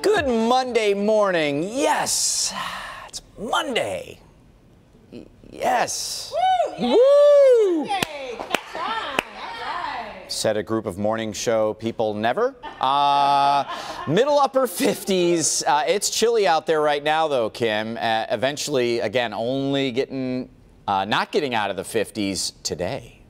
Good Monday morning. Yes, it's Monday. Yes. Woo! Woo! Monday. Catch on. All right. Said a group of morning show people never. Middle upper 50s. It's chilly out there right now, though, Kim. Eventually, again, only getting not getting out of the 50s today.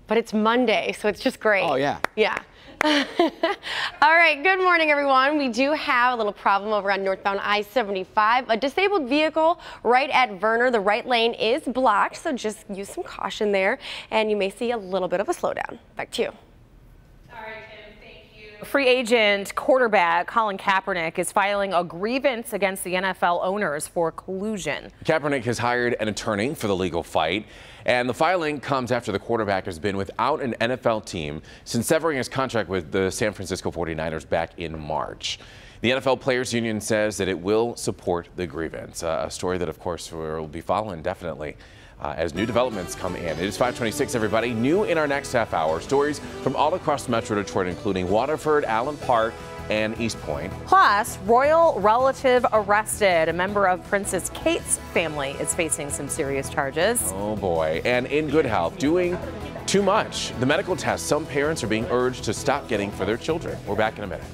But it's Monday, so it's just great. Oh, yeah. Yeah. All right, good morning, everyone. We do have a little problem over on northbound I-75. A disabled vehicle right at Verner. The right lane is blocked, so just use some caution there, and you may see a little bit of a slowdown. Back to you. All right, Kim, thank you. Free agent quarterback Colin Kaepernick is filing a grievance against the NFL owners for collusion. Kaepernick has hired an attorney for the legal fight. And the filing comes after the quarterback has been without an NFL team since severing his contract with the San Francisco 49ers back in March. The NFL Players Union says that it will support the grievance, a story that, of course, will be following definitely as new developments come in. It is 5:26, everybody. New in our next half hour, stories from all across Metro Detroit, including Waterford, Allen Park, and East Point. Plus, royal relative arrested. A member of Princess Kate's family is facing some serious charges. Oh boy. And in good health, doing too much. The medical test some parents are being urged to stop getting for their children. We're back in a minute.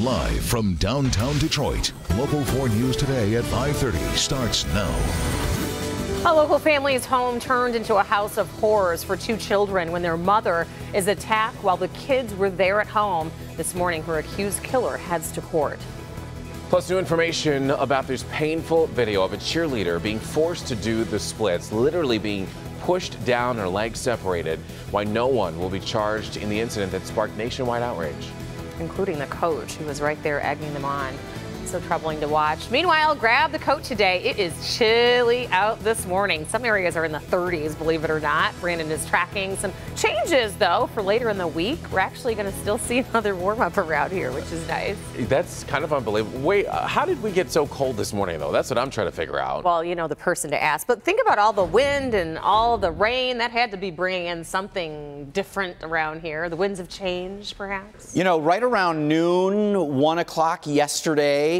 Live from downtown Detroit, Local 4 News Today at 5:30 starts now. A local family's home turned into a house of horrors for two children when their mother is attacked while the kids were there at home. This morning, her accused killer heads to court. Plus, new information about this painful video of a cheerleader being forced to do the splits, literally being pushed down, her legs separated, why no one will be charged in the incident that sparked nationwide outrage. Including the coach, who was right there egging them on. So troubling to watch. Meanwhile, grab the coat today. It is chilly out this morning. Some areas are in the 30s, believe it or not. Brandon is tracking some changes, though, for later in the week. We're actually going to still see another warm-up around here, which is nice. That's kind of unbelievable. Wait, how did we get so cold this morning, though? That's what I'm trying to figure out. Well, you know, the person to ask. But think about all the wind and all the rain. That had to be bringing in something different around here. The winds have changed, perhaps? You know, right around noon, 1 o'clock yesterday,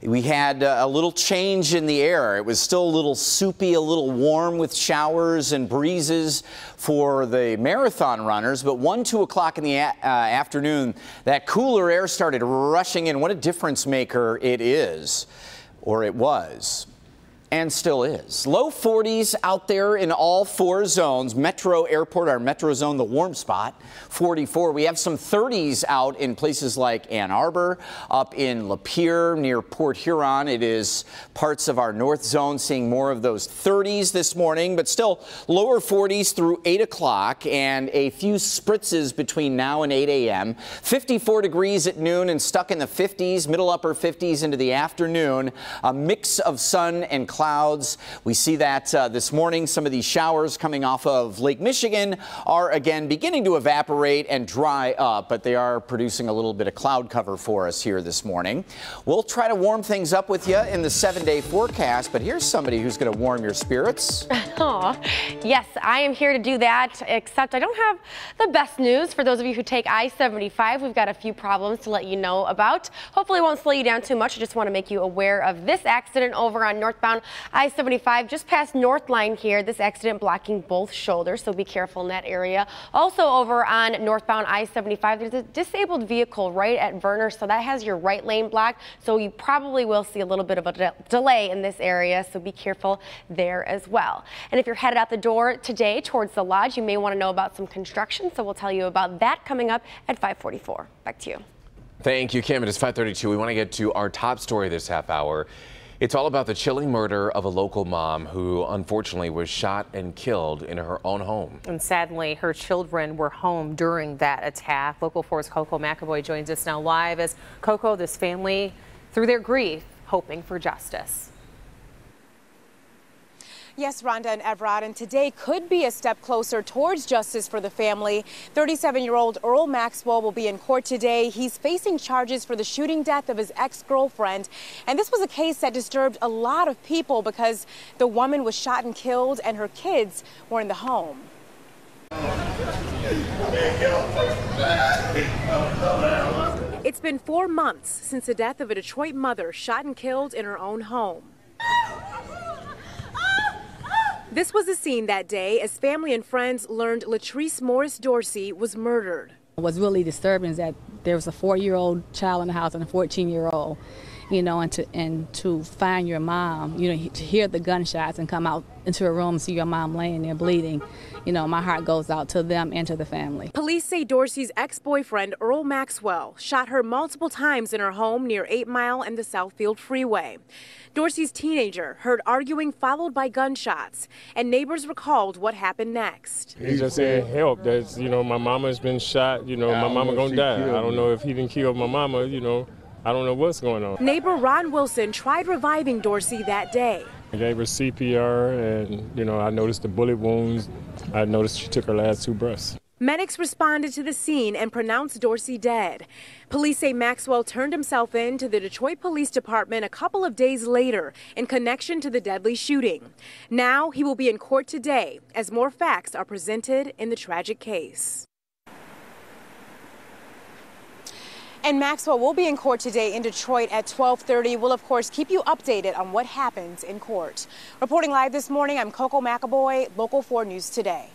we had a little change in the air. It was still a little soupy, a little warm with showers and breezes for the marathon runners. But 1, 2 o'clock in the afternoon, that cooler air started rushing in. What a difference maker it is, or it was. And still is. Low 40s out there in all 4 zones. Metro Airport, our Metro Zone, the warm spot, 44. We have some 30s out in places like Ann Arbor, up in Lapeer near Port Huron. It is parts of our North Zone seeing more of those 30s this morning, but still lower 40s through 8 o'clock and a few spritzes between now and 8 a.m. 54 degrees at noon and stuck in the 50s, middle upper 50s into the afternoon. A mix of sun and clouds. We see that this morning. Some of these showers coming off of Lake Michigan are again beginning to evaporate and dry up, but they are producing a little bit of cloud cover for us here this morning. We'll try to warm things up with you in the 7-day forecast, but here's somebody who's going to warm your spirits. Oh, yes, I am here to do that, except I don't have the best news for those of you who take I-75. We've got a few problems to let you know about. Hopefully it won't slow you down too much. I just want to make you aware of this accident over on northbound I-75 just past Northline here. This accident blocking both shoulders, so be careful in that area. Also over on northbound I-75, there's a disabled vehicle right at Verner, so that has your right lane blocked. So you probably will see a little bit of a delay in this area, so be careful there as well. And if you're headed out the door today towards the lodge, you may want to know about some construction, so we'll tell you about that coming up at 5:44. Back to you. Thank you, Kim. It is 5:32. We want to get to our top story this half hour. It's all about the chilling murder of a local mom who unfortunately was shot and killed in her own home. And sadly, her children were home during that attack. Local 4's Coco McAvoy joins us now live as Coco, this family, through their grief, hoping for justice. Yes, Rhonda and Everett, and today could be a step closer towards justice for the family. 37-year-old Earl Maxwell will be in court today. He's facing charges for the shooting death of his ex-girlfriend. And this was a case that disturbed a lot of people because the woman was shot and killed and her kids were in the home. It's been 4 months since the death of a Detroit mother shot and killed in her own home. This was the scene that day as family and friends learned Latrice Morris Dorsey was murdered. What's really disturbing is that there was a 4-year-old child in the house and a 14-year-old, you know, and to find your mom, you know, to hear the gunshots and come out into a room and see your mom laying there bleeding, you know, my heart goes out to them and to the family. Police say Dorsey's ex-boyfriend, Earl Maxwell, shot her multiple times in her home near 8 Mile and the Southfield Freeway. Dorsey's teenager heard arguing followed by gunshots, and neighbors recalled what happened next. He just said, help, that's, you know, my mama's been shot, you know, my mama gonna die. I don't know if he didn't kill my mama, you know, I don't know what's going on. Neighbor Ron Wilson tried reviving Dorsey that day. I gave her CPR and, you know, I noticed the bullet wounds. I noticed she took her last 2 breaths. Medics responded to the scene and pronounced Dorsey dead. Police say Maxwell turned himself in to the Detroit Police Department a couple of days later in connection to the deadly shooting. Now he will be in court today as more facts are presented in the tragic case. And Maxwell will be in court today in Detroit at 12:30. We'll, of course, keep you updated on what happens in court. Reporting live this morning, I'm Coco McAvoy, Local 4 News Today.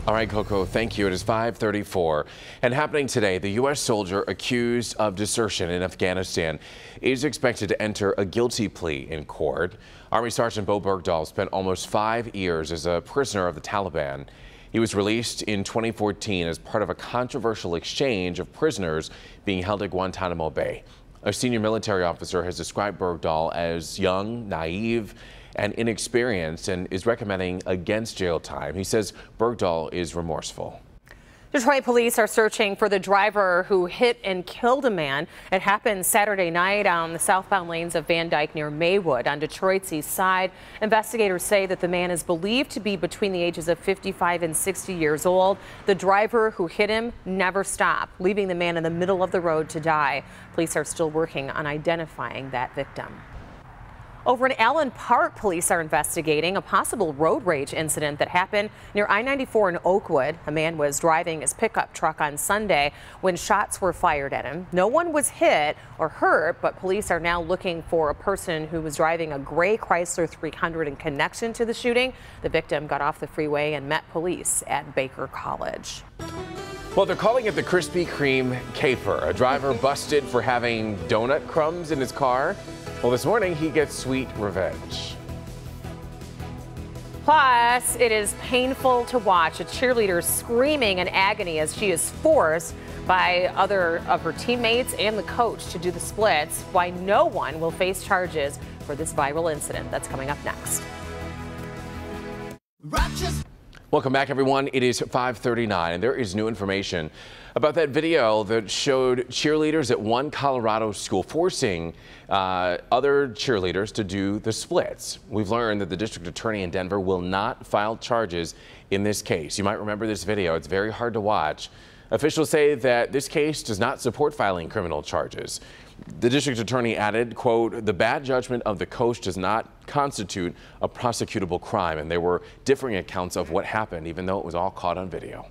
All right, Coco, thank you. It is 5:34. And happening today, the U.S. soldier accused of desertion in Afghanistan is expected to enter a guilty plea in court. Army Sergeant Bo Bergdahl spent almost 5 years as a prisoner of the Taliban. He was released in 2014 as part of a controversial exchange of prisoners being held at Guantanamo Bay. A senior military officer has described Bergdahl as young, naive, and inexperienced and is recommending against jail time. He says Bergdahl is remorseful. Detroit police are searching for the driver who hit and killed a man. It happened Saturday night on the southbound lanes of Van Dyke near Maywood on Detroit's east side. Investigators say that the man is believed to be between the ages of 55 and 60 years old. The driver who hit him never stopped, leaving the man in the middle of the road to die. Police are still working on identifying that victim. Over in Allen Park, police are investigating a possible road rage incident that happened near I-94 in Oakwood. A man was driving his pickup truck on Sunday when shots were fired at him. No one was hit or hurt, but police are now looking for a person who was driving a gray Chrysler 300 in connection to the shooting. The victim got off the freeway and met police at Baker College. Well, they're calling it the Krispy Kreme caper. A driver busted for having donut crumbs in his car. Well, this morning he gets sweet revenge. Plus, it is painful to watch a cheerleader screaming in agony as she is forced by other of her teammates and the coach to do the splits. Why no one will face charges for this viral incident. That's coming up next. Welcome back, everyone. It is 5:39, and there is new information about that video that showed cheerleaders at one Colorado school forcing other cheerleaders to do the splits. We've learned that the district attorney in Denver will not file charges in this case. You might remember this video. It's very hard to watch. Officials say that this case does not support filing criminal charges. The district attorney added, quote, the bad judgment of the coach does not constitute a prosecutable crime, and there were differing accounts of what happened, even though it was all caught on video.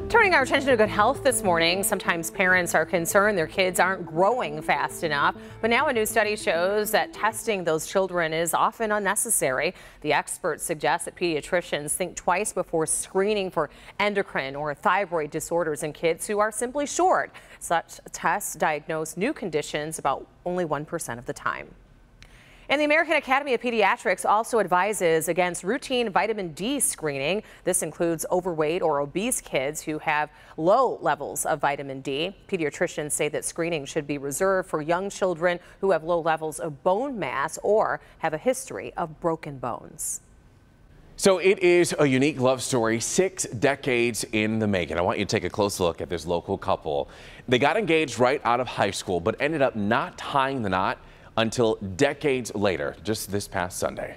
Turning our attention to good health this morning, sometimes parents are concerned their kids aren't growing fast enough, but now a new study shows that testing those children is often unnecessary. The experts suggest that pediatricians think twice before screening for endocrine or thyroid disorders in kids who are simply short. Such tests diagnose new conditions about only 1% of the time. And the American Academy of Pediatrics also advises against routine vitamin D screening. This includes overweight or obese kids who have low levels of vitamin D. Pediatricians say that screening should be reserved for young children who have low levels of bone mass or have a history of broken bones. So it is a unique love story, 6 decades in the making. I want you to take a close look at this local couple. They got engaged right out of high school, but ended up not tying the knot until decades later, just this past Sunday.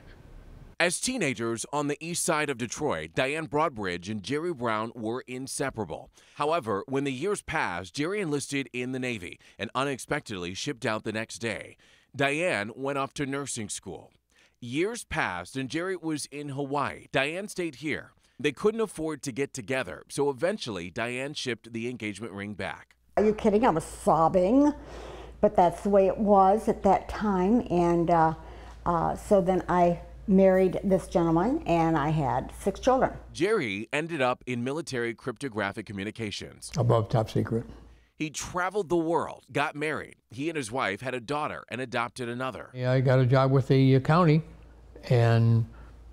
As teenagers on the east side of Detroit, Diane Broadbridge and Jerry Brown were inseparable. However, when the years passed, Jerry enlisted in the Navy and unexpectedly shipped out the next day. Diane went off to nursing school. Years passed and Jerry was in Hawaii. Diane stayed here. They couldn't afford to get together, so eventually Diane shipped the engagement ring back. Are you kidding? I was sobbing, but that's the way it was at that time. And so then I married this gentleman, and I had 6 children. Jerry ended up in military cryptographic communications. Above top secret. He traveled the world, got married. He and his wife had a daughter and adopted another. Yeah, I got a job with the county and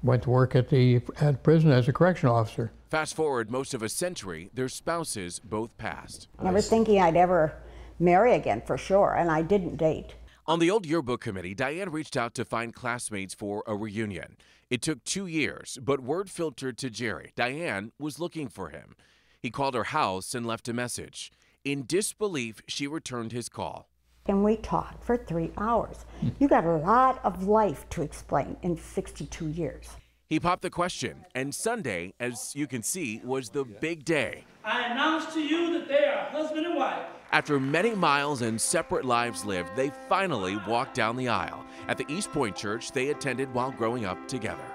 went to work at the prison as a correctional officer. Fast forward most of a century, their spouses both passed. Never thinking I'd ever marry again, for sure, and I didn't date. On the old yearbook committee, Diane reached out to find classmates for a reunion. It took 2 years, but word filtered to Jerry. Diane was looking for him. He called her house and left a message. In disbelief, she returned his call. And we talked for 3 hours. You got a lot of life to explain in 62 years. He popped the question, and Sunday, as you can see, was the big day. I announce to you that they are husband and wife. After many miles and separate lives lived, they finally walked down the aisle at the East Point church they attended while growing up together.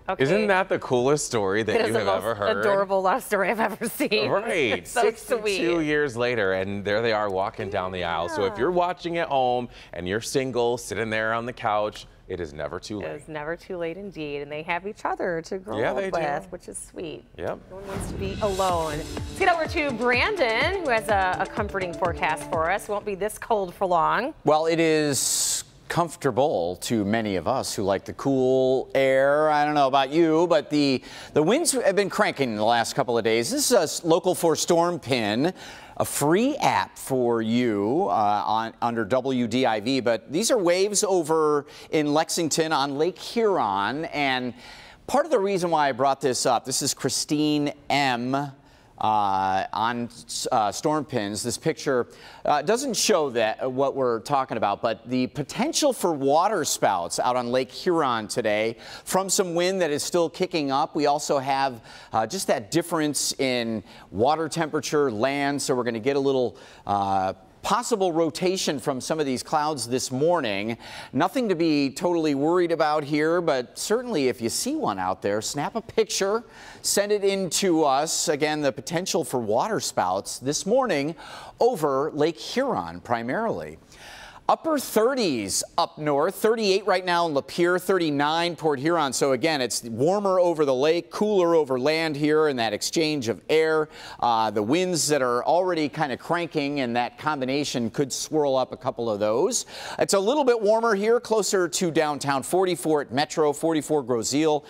Okay. Isn't that the coolest story that you have ever heard? Adorable love story I've ever seen. Right. It's so 62 sweet. years later, and there they are walking down the aisle. So if you're watching at home and you're single, sitting there on the couch, it is never too late. It is never too late indeed, and they have each other to grow Yeah, up they with, do. which is sweet. Yep. No one wants to be alone. Let's get over to Brandon, who has a comforting forecast for us. Won't be this cold for long. Well, it is comfortable to many of us who like the cool air. I don't know about you, but the winds have been cranking in the last couple of days. This is a Local 4 Storm Pin, a free app for you under WDIV, but these are waves over in Lexington on Lake Huron, and part of the reason why I brought this up, this is Christine M. On Storm Pins. This picture doesn't show that what we're talking about, but the potential for water spouts out on Lake Huron today from some wind that is still kicking up. We also have just that difference in water temperature, land, so we're going to get a little possible rotation from some of these clouds this morning. Nothing to be totally worried about here, but certainly if you see one out there, snap a picture, send it in to us. Again, the potential for water spouts this morning over Lake Huron primarily. Upper 30s up north, 38 right now in Lapeer, 39 Port Huron. So again, it's warmer over the lake, cooler over land here in that exchange of air. The winds that are already kind of cranking, and that combination could swirl up a couple of those. It's a little bit warmer here, closer to downtown, 44 at Metro, 44 Groseal.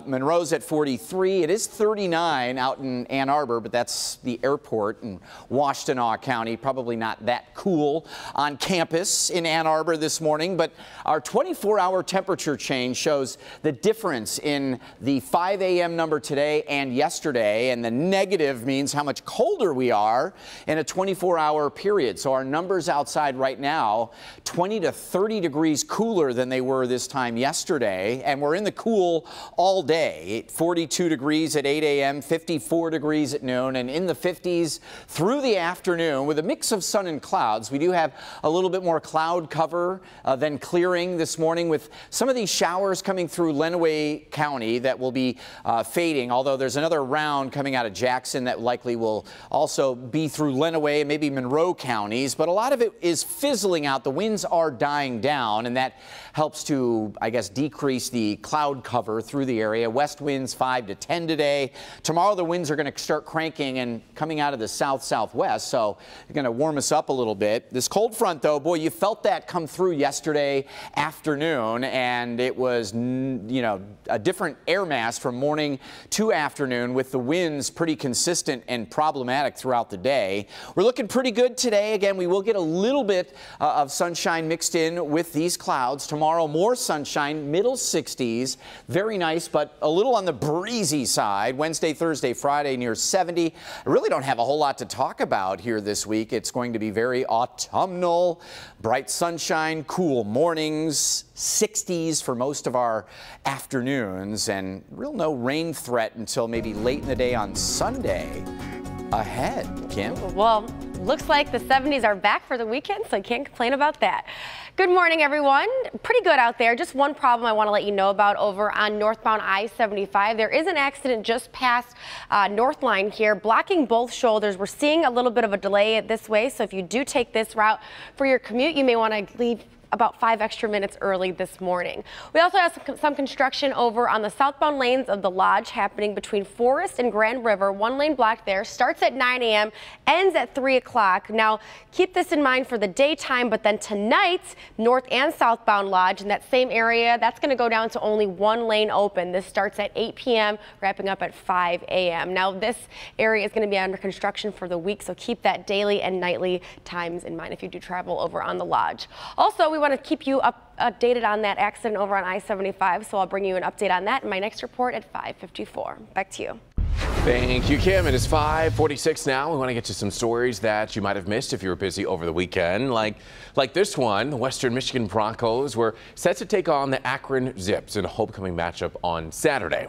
Monroe's at 43. It is 39 out in Ann Arbor, but that's the airport in Washtenaw County. Probably not that cool on campus in Ann Arbor this morning, but our 24-hour temperature change shows the difference in the 5 a.m. number today and yesterday, and the negative means how much colder we are in a 24-hour period. So our numbers outside right now, 20 to 30 degrees cooler than they were this time yesterday, and we're in the cool all day. 42 degrees at 8 a.m., 54 degrees at noon, and in the 50s through the afternoon with a mix of sun and clouds. We do have a little bit more cloud cover than clearing this morning, with some of these showers coming through Lenawee County that will be fading, although there's another round coming out of Jackson that likely will also be through Lenawee and maybe Monroe counties, but a lot of it is fizzling out. The winds are dying down, and that helps to, I guess, decrease the cloud cover through the area. West winds 5 to 10 today. Tomorrow the winds are going to start cranking and coming out of the south-southwest, so they're going to warm us up a little bit. This cold front, though, boy, you felt that come through yesterday afternoon, and it was, you know, a different air mass from morning to afternoon, with the winds pretty consistent and problematic throughout the day. We're looking pretty good today. Again, we will get a little bit of sunshine mixed in with these clouds. Tomorrow, more sunshine, middle 60s. Very nice, but a little on the breezy side. Wednesday, Thursday, Friday, near 70. I really don't have a whole lot to talk about here this week. It's going to be very autumnal. Bright sunshine, cool mornings, 60s for most of our afternoons, and no rain threat until maybe late in the day on Sunday. ahead, Kim. Well, looks like the 70s are back for the weekend, so I can't complain about that. Good morning, everyone. Pretty good out there. Just one problem I want to let you know about over on northbound I-75. There is an accident just past North Line here, blocking both shoulders. We're seeing a little bit of a delay this way, so if you do take this route for your commute, you may want to leave about 5 extra minutes early this morning. We also have some construction over on the southbound lanes of the Lodge happening between Forest and Grand River. One lane block there, starts at 9 a.m., ends at 3 o'clock. Now, keep this in mind for the daytime, but then tonight, north and southbound Lodge in that same area, that's going to go down to only one lane open. This starts at 8 p.m., wrapping up at 5 a.m. Now, this area is going to be under construction for the week, so keep that daily and nightly times in mind if you do travel over on the Lodge. Also, we want to keep you updated on that accident over on I-75, so I'll bring you an update on that in my next report at 5:54. Back to you. Thank you, Kim. It is 5:46 now. We want to get to some stories that you might have missed if you were busy over the weekend. Like this one, the Western Michigan Broncos were set to take on the Akron Zips in a homecoming matchup on Saturday.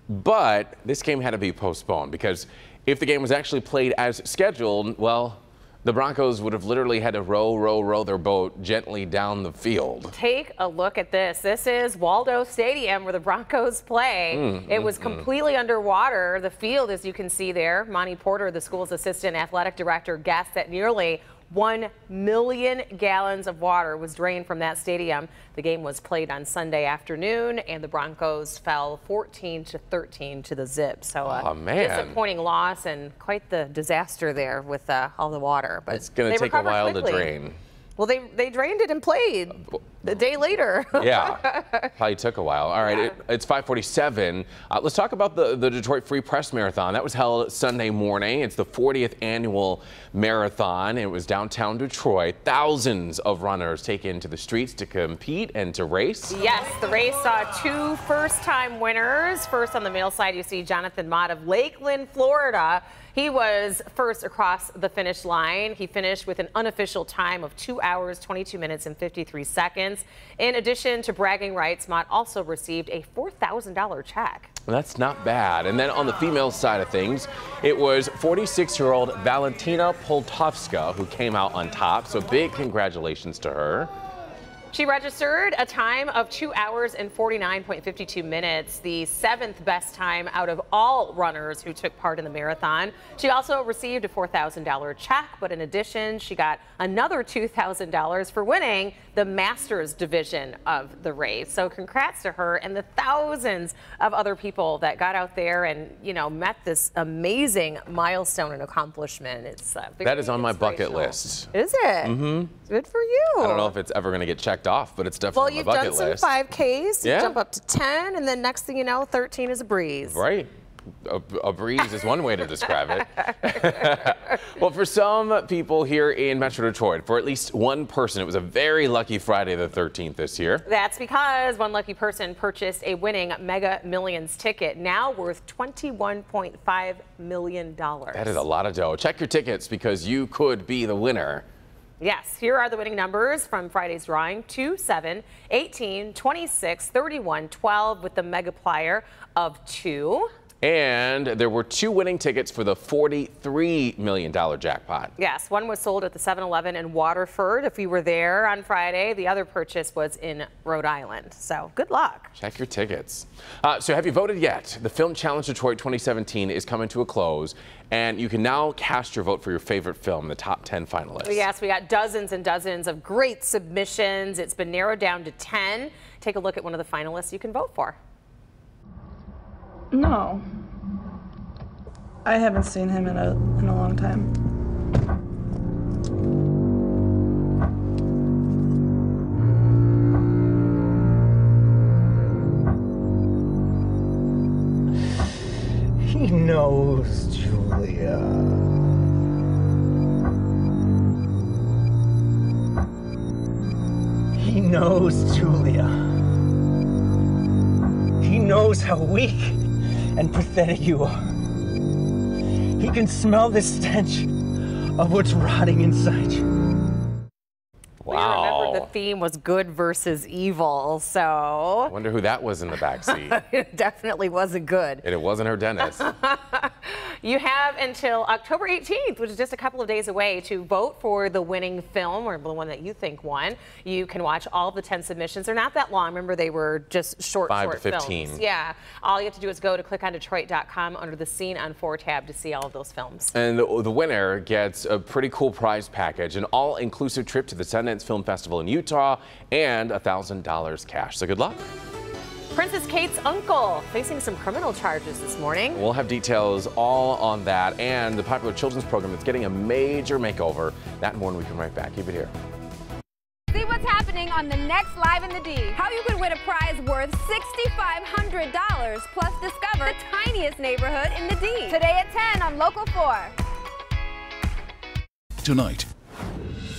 But this game had to be postponed because if the game was actually played as scheduled, well, the Broncos would have literally had to row their boat gently down the field. Take a look at this. This is Waldo Stadium where the Broncos play. It was completely underwater. The field, as you can see there, Monty Porter, the school's assistant athletic director, guessed that nearly 1 million gallons of water was drained from that stadium. The game was played on Sunday afternoon, and the Broncos fell 14-13 to the Zips. So disappointing loss and quite the disaster there with all the water. But it's going to take a while to drain. Well, they drained it and played the day later. Yeah, probably took a while. All right, it's 5:47. Let's talk about the Detroit Free Press Marathon. That was held Sunday morning. It's the 40th annual marathon. It was downtown Detroit. Thousands of runners taken to the streets to compete and to race. Yes, the race saw 2 first-time winners. First on the male side, you see Jonathan Mott of Lakeland, Florida. He was first across the finish line. He finished with an unofficial time of 2 hours, 22 minutes, and 53 seconds. In addition to bragging rights, Mott also received a $4,000 check. That's not bad. And then on the female side of things, it was 46-year-old Valentina Poltovska who came out on top. So big congratulations to her. She registered a time of 2 hours and 49.52 minutes, the 7th best time out of all runners who took part in the marathon. She also received a $4,000 check, but in addition, she got another $2,000 for winning the Masters division of the race. So congrats to her and the thousands of other people that got out there and, you know, met this amazing milestone and accomplishment. It's that is on my bucket list. Is it? Mm-hmm. Good for you. I don't know if it's ever going to get checked off, but it's definitely on my bucket list. Well, you've done some 5Ks. Yeah. You jump up to 10, and then next thing you know, 13 is a breeze. Right. A breeze is one way to describe it. Well, for some people here in Metro Detroit, for at least one person, it was a very lucky Friday the 13th this year. That's because one lucky person purchased a winning Mega Millions ticket, now worth $21.5 million. That is a lot of dough. Check your tickets because you could be the winner. Yes, here are the winning numbers from Friday's drawing: 2, 7, 18, 26, 31, 12 with the Megaplier of 2. And there were 2 winning tickets for the $43 million jackpot. Yes, one was sold at the 7-Eleven in Waterford. If you were there on Friday, the other purchase was in Rhode Island. So good luck. Check your tickets. So have you voted yet? The Film Challenge Detroit 2017 is coming to a close, and you can now cast your vote for your favorite film, the top 10 finalists. Yes, we got dozens and dozens of great submissions. It's been narrowed down to 10. Take a look at one of the finalists you can vote for. No. I haven't seen him in a long time. He knows, Julia. He knows, Julia. He knows how weak and pathetic you are. He can smell the stench of what's rotting inside you. Wow. We remember the theme was good versus evil, so. I wonder who that was in the backseat. It definitely wasn't good. And it wasn't her dentist. You have until October 18th, which is just a couple of days away, to vote for the winning film or the one that you think won. You can watch all of the 10 submissions. They're not that long. Remember, they were just short 5 to 15. films. Yeah. All you have to do is go to clickondetroit.com under the Scene on 4 tab to see all of those films. And the winner gets a pretty cool prize package, an all-inclusive trip to the Sundance Film Festival in Utah, and $1,000 cash. So good luck. Princess Kate's uncle facing some criminal charges this morning. We'll have details all on that and the popular children's program that's getting a major makeover. That and more when we come right back. Keep it here. See what's happening on the next Live in the D. How you could win a prize worth $6,500 plus discover the tiniest neighborhood in the D. Today at 10 on Local 4. Tonight.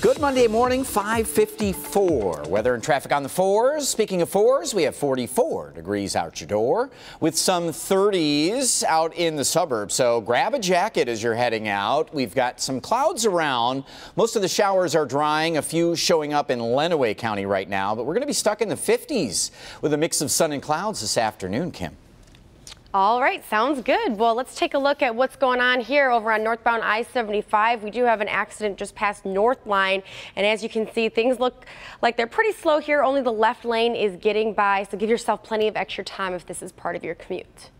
Good Monday morning, 5:54. Weather and traffic on the 4s. Speaking of 4s, we have 44 degrees out your door with some 30s out in the suburbs. So grab a jacket as you're heading out. We've got some clouds around. Most of the showers are drying, a few showing up in Lenawee County right now, but we're going to be stuck in the 50s with a mix of sun and clouds this afternoon, Kim. All right, sounds good. Well, let's take a look at what's going on here over on northbound I-75. We do have an accident just past North Line, and as you can see, things look like they're pretty slow here. Only the left lane is getting by, so give yourself plenty of extra time if this is part of your commute.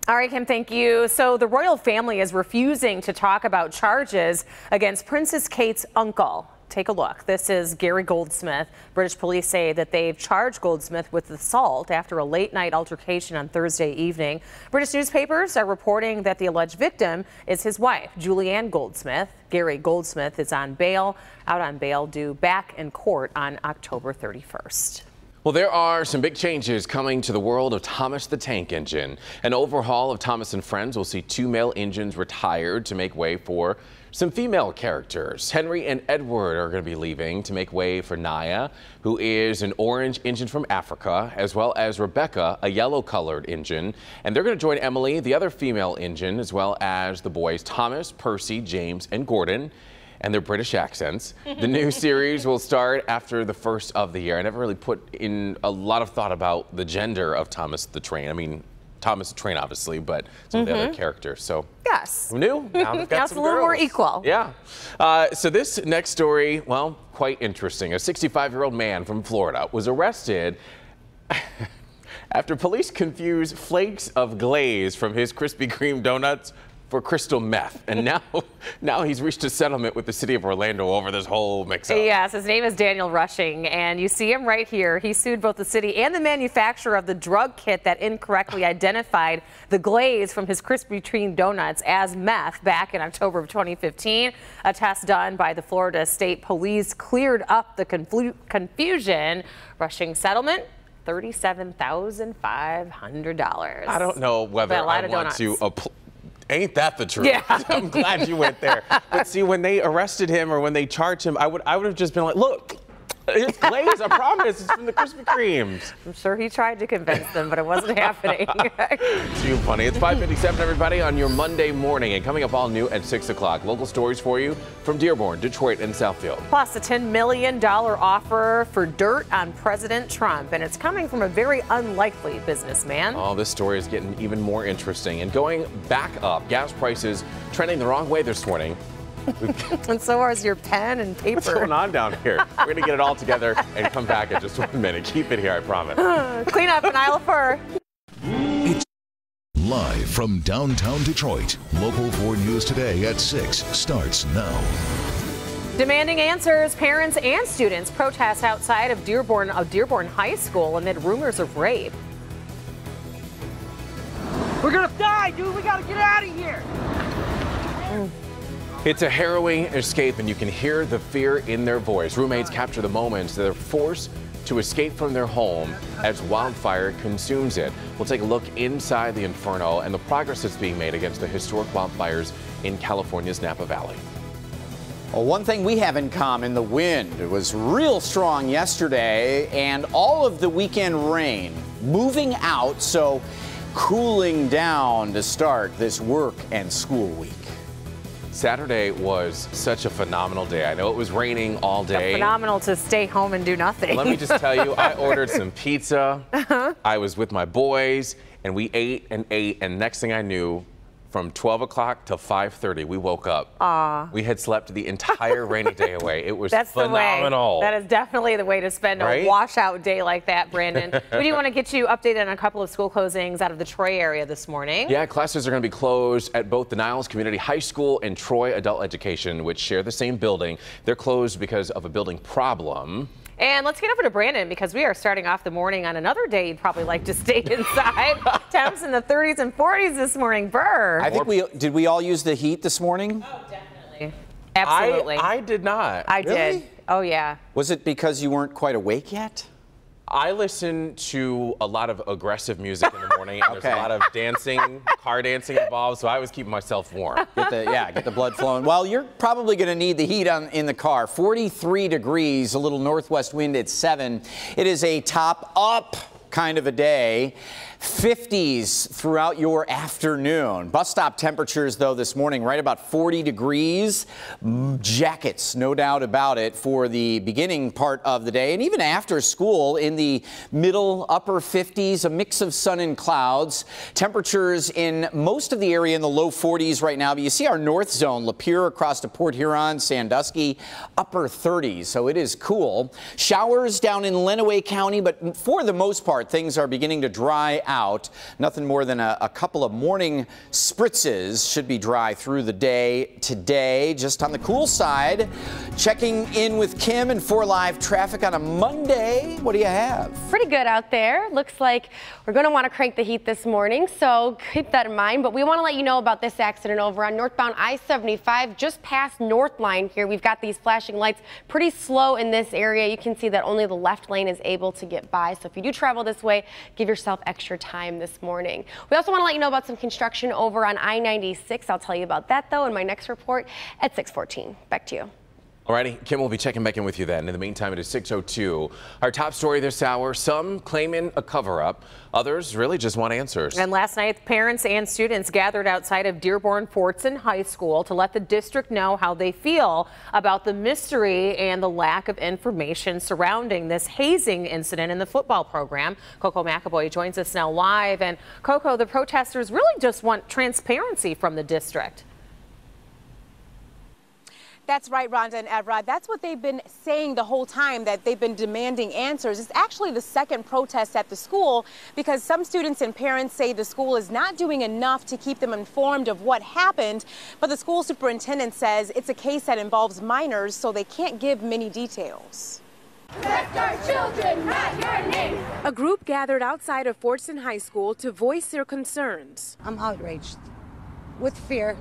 All right, Kim, thank you. So the royal family is refusing to talk about charges against Princess Kate's uncle. Take a look. This is Gary Goldsmith. British police say that they've charged Goldsmith with assault after a late-night altercation on Thursday evening. British newspapers are reporting that the alleged victim is his wife, Julianne Goldsmith. Gary Goldsmith is on bail, out on bail, due back in court on October 31st. Well, there are some big changes coming to the world of Thomas the Tank Engine. An overhaul of Thomas and Friends will see 2 male engines retired to make way for some female characters. Henry and Edward are going to be leaving to make way for Naya, who is an orange engine from Africa, as well as Rebecca, a yellow-colored engine. And they're going to join Emily, the other female engine, as well as the boys Thomas, Percy, James, and Gordon, and their British accents. The new series will start after the first of the year. I never really put in a lot of thought about the gender of Thomas the Train. I mean, Thomas the Train, obviously, but some of the other characters. So yes, who knew? Now they've got now it's a little more equal. Yeah. So this next story, well, quite interesting. A 65-year-old man from Florida was arrested after police confused flakes of glaze from his Krispy Kreme donuts for crystal meth, and now he's reached a settlement with the city of Orlando over this whole mix-up. Yes, his name is Daniel Rushing, and you see him right here. He sued both the city and the manufacturer of the drug kit that incorrectly identified the glaze from his Krispy Kreme donuts as meth back in October of 2015. A test done by the Florida State Police cleared up the confusion. Rushing's settlement, $37,500. I don't know whether I want to ain't that the truth? Yeah. I'm glad you went there. But see, when they arrested him or when they charged him, I would have just been like, look, it's glaze, I promise. It's from the Krispy Kremes. I'm sure he tried to convince them, but it wasn't happening. Too funny. It's 5:57, everybody, on your Monday morning. And coming up all new at 6 o'clock, local stories for you from Dearborn, Detroit, and Southfield. Plus, a $10 million offer for dirt on President Trump. And it's coming from a very unlikely businessman. Oh, this story is getting even more interesting. And going back up, gas prices trending the wrong way this morning. And so is your pen and paper. What's going on down here? We're going to get it all together and come back in just 1 minute. Keep it here, I promise. Clean up in aisle 4. It's live from downtown Detroit. Local 4 News Today at 6 starts now. Demanding answers, parents and students protest outside of Dearborn High School amid rumors of rape. We're going to die, dude. We got to get out of here. It's a harrowing escape, and you can hear the fear in their voice. Roommates capture the moments they're forced to escape from their home as wildfire consumes it. We'll take a look inside the inferno and the progress that's being made against the historic wildfires in California's Napa Valley. Well, one thing we have in common, the wind. It was real strong yesterday, and all of the weekend rain moving out, so cooling down to start this work and school week. Saturday was such a phenomenal day. I know it was raining all day. Phenomenal to stay home and do nothing. Let me just tell you, I ordered some pizza. I was with my boys, and we ate and ate, and next thing I knew, from 12 o'clock to 5:30. We woke up. We had slept the entire rainy day away. It was phenomenal. That is definitely the way to spend a washout day like that, Brandon. We do want to get you updated on a couple of school closings out of the Troy area this morning. Yeah, classes are going to be closed at both the Niles Community High School and Troy Adult Education, which share the same building. They're closed because of a building problem. And let's get over to Brandon because we are starting off the morning on another day you'd probably like to stay inside. Temps in the 30s and 40s this morning. Burr. I think did we all use the heat this morning? Oh, definitely. Absolutely. I did not. I did. Oh, yeah. Was it because you weren't quite awake yet? I listen to a lot of aggressive music in the morning, and there's a lot of dancing, car dancing involved, so I was keeping myself warm. Get the blood flowing. Well, you're probably going to need the heat in the car. 43 degrees, a little northwest wind at 7. It is a top-up kind of a day. 50s throughout your afternoon. Bus stop temperatures, though, this morning, right about 40 degrees. Jackets, no doubt about it, for the beginning part of the day. And even after school, in the middle, upper 50s, a mix of sun and clouds. Temperatures in most of the area in the low 40s right now. But you see our north zone, Lapeer across to Port Huron, Sandusky, upper 30s. So it is cool. Showers down in Lenawee County, but for the most part, things are beginning to dry out. Nothing more than a couple of morning spritzes. Should be dry through the day today. Just on the cool side, checking in with Kim and 4 Live traffic on a Monday. What do you have? Pretty good out there. Looks like we're going to want to crank the heat this morning, so keep that in mind. But we want to let you know about this accident over on northbound I-75, just past North Line here. We've got these flashing lights pretty slow in this area. You can see that only the left lane is able to get by. So if you do travel this way, give yourself extra time this morning. We also want to let you know about some construction over on I-96. I'll tell you about that, though, in my next report at 6:14. Back to you. Alrighty, Kim will be checking back in with you then. In the meantime, it is 6:02. Our top story this hour, some claiming a cover-up. Others really just want answers. And last night, parents and students gathered outside of Dearborn-Fordson High School to let the district know how they feel about the mystery and the lack of information surrounding this hazing incident in the football program. Coco McAvoy joins us now live. And Coco, the protesters really just want transparency from the district. That's right, Rhonda and Evrod. That's what they've been saying the whole time, that they've been demanding answers. It's actually the second protest at the school because some students and parents say the school is not doing enough to keep them informed of what happened. But the school superintendent says it's a case that involves minors, so they can't give many details. Protect our children, not your name. A group gathered outside of Fordson High School to voice their concerns. I'm outraged with fear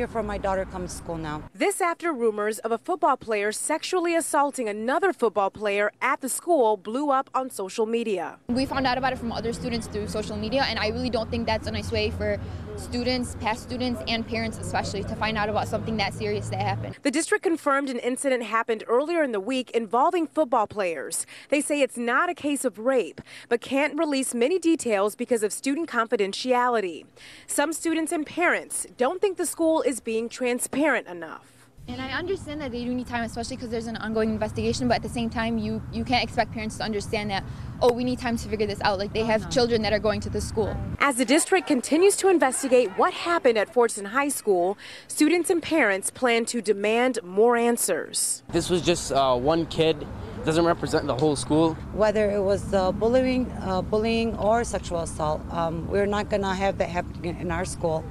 for my daughter coming to school now. This after rumors of a football player sexually assaulting another football player at the school blew up on social media. We found out about it from other students through social media, and I really don't think that's a nice way for students, past students, and parents especially to find out about something that serious that happened. The district confirmed an incident happened earlier in the week involving football players. They say it's not a case of rape, but can't release many details because of student confidentiality. Some students and parents don't think the school is being transparent enough. And I understand that they do need time, especially because there's an ongoing investigation, but at the same time, you can't expect parents to understand that, oh, we need time to figure this out. Like, they have children that are going to the school. As the district continues to investigate what happened at Fordson High School, students and parents plan to demand more answers. This was just one kid. Doesn't represent the whole school. Whether it was bullying or sexual assault, we're not going to have that happen in our school.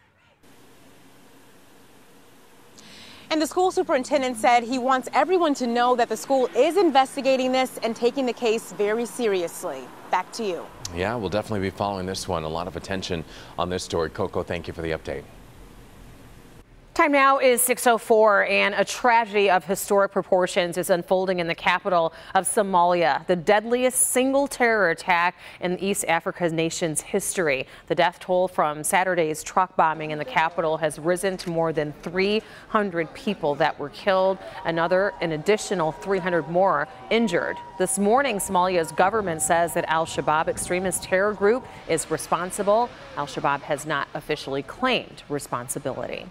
And the school superintendent said he wants everyone to know that the school is investigating this and taking the case very seriously. Back to you. Yeah, we'll definitely be following this one. A lot of attention on this story. Coco, thank you for the update. Time now is 6:04, and a tragedy of historic proportions is unfolding in the capital of Somalia, the deadliest single terror attack in East Africa's nation's history. The death toll from Saturday's truck bombing in the capital has risen to more than 300 people that were killed, an additional 300 more injured. This morning, Somalia's government says that Al-Shabaab extremist terror group is responsible. Al-Shabaab has not officially claimed responsibility.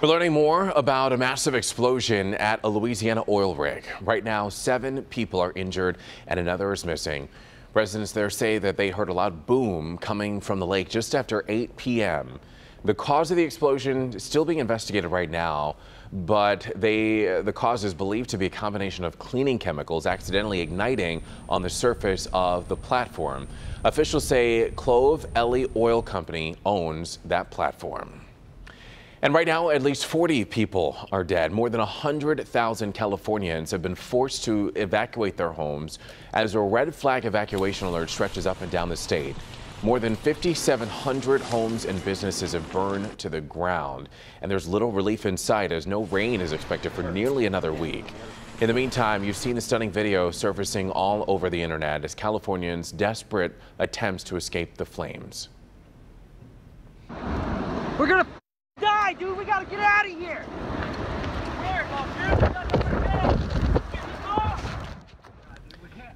We're learning more about a massive explosion at a Louisiana oil rig. Right now, 7 people are injured and another is missing. Residents there say that they heard a loud boom coming from the lake just after 8 p.m. The cause of the explosion is still being investigated right now, but the cause is believed to be a combination of cleaning chemicals accidentally igniting on the surface of the platform. Officials say Clove Ellie Oil Company owns that platform. And right now, at least 40 people are dead. More than 100,000 Californians have been forced to evacuate their homes as a red flag evacuation alert stretches up and down the state. More than 5,700 homes and businesses have burned to the ground, and there's little relief in sight as no rain is expected for nearly another week. In the meantime, you've seen the stunning video surfacing all over the internet as Californians desperate attempts to escape the flames. We're gonna die, dude. We gotta get out of here.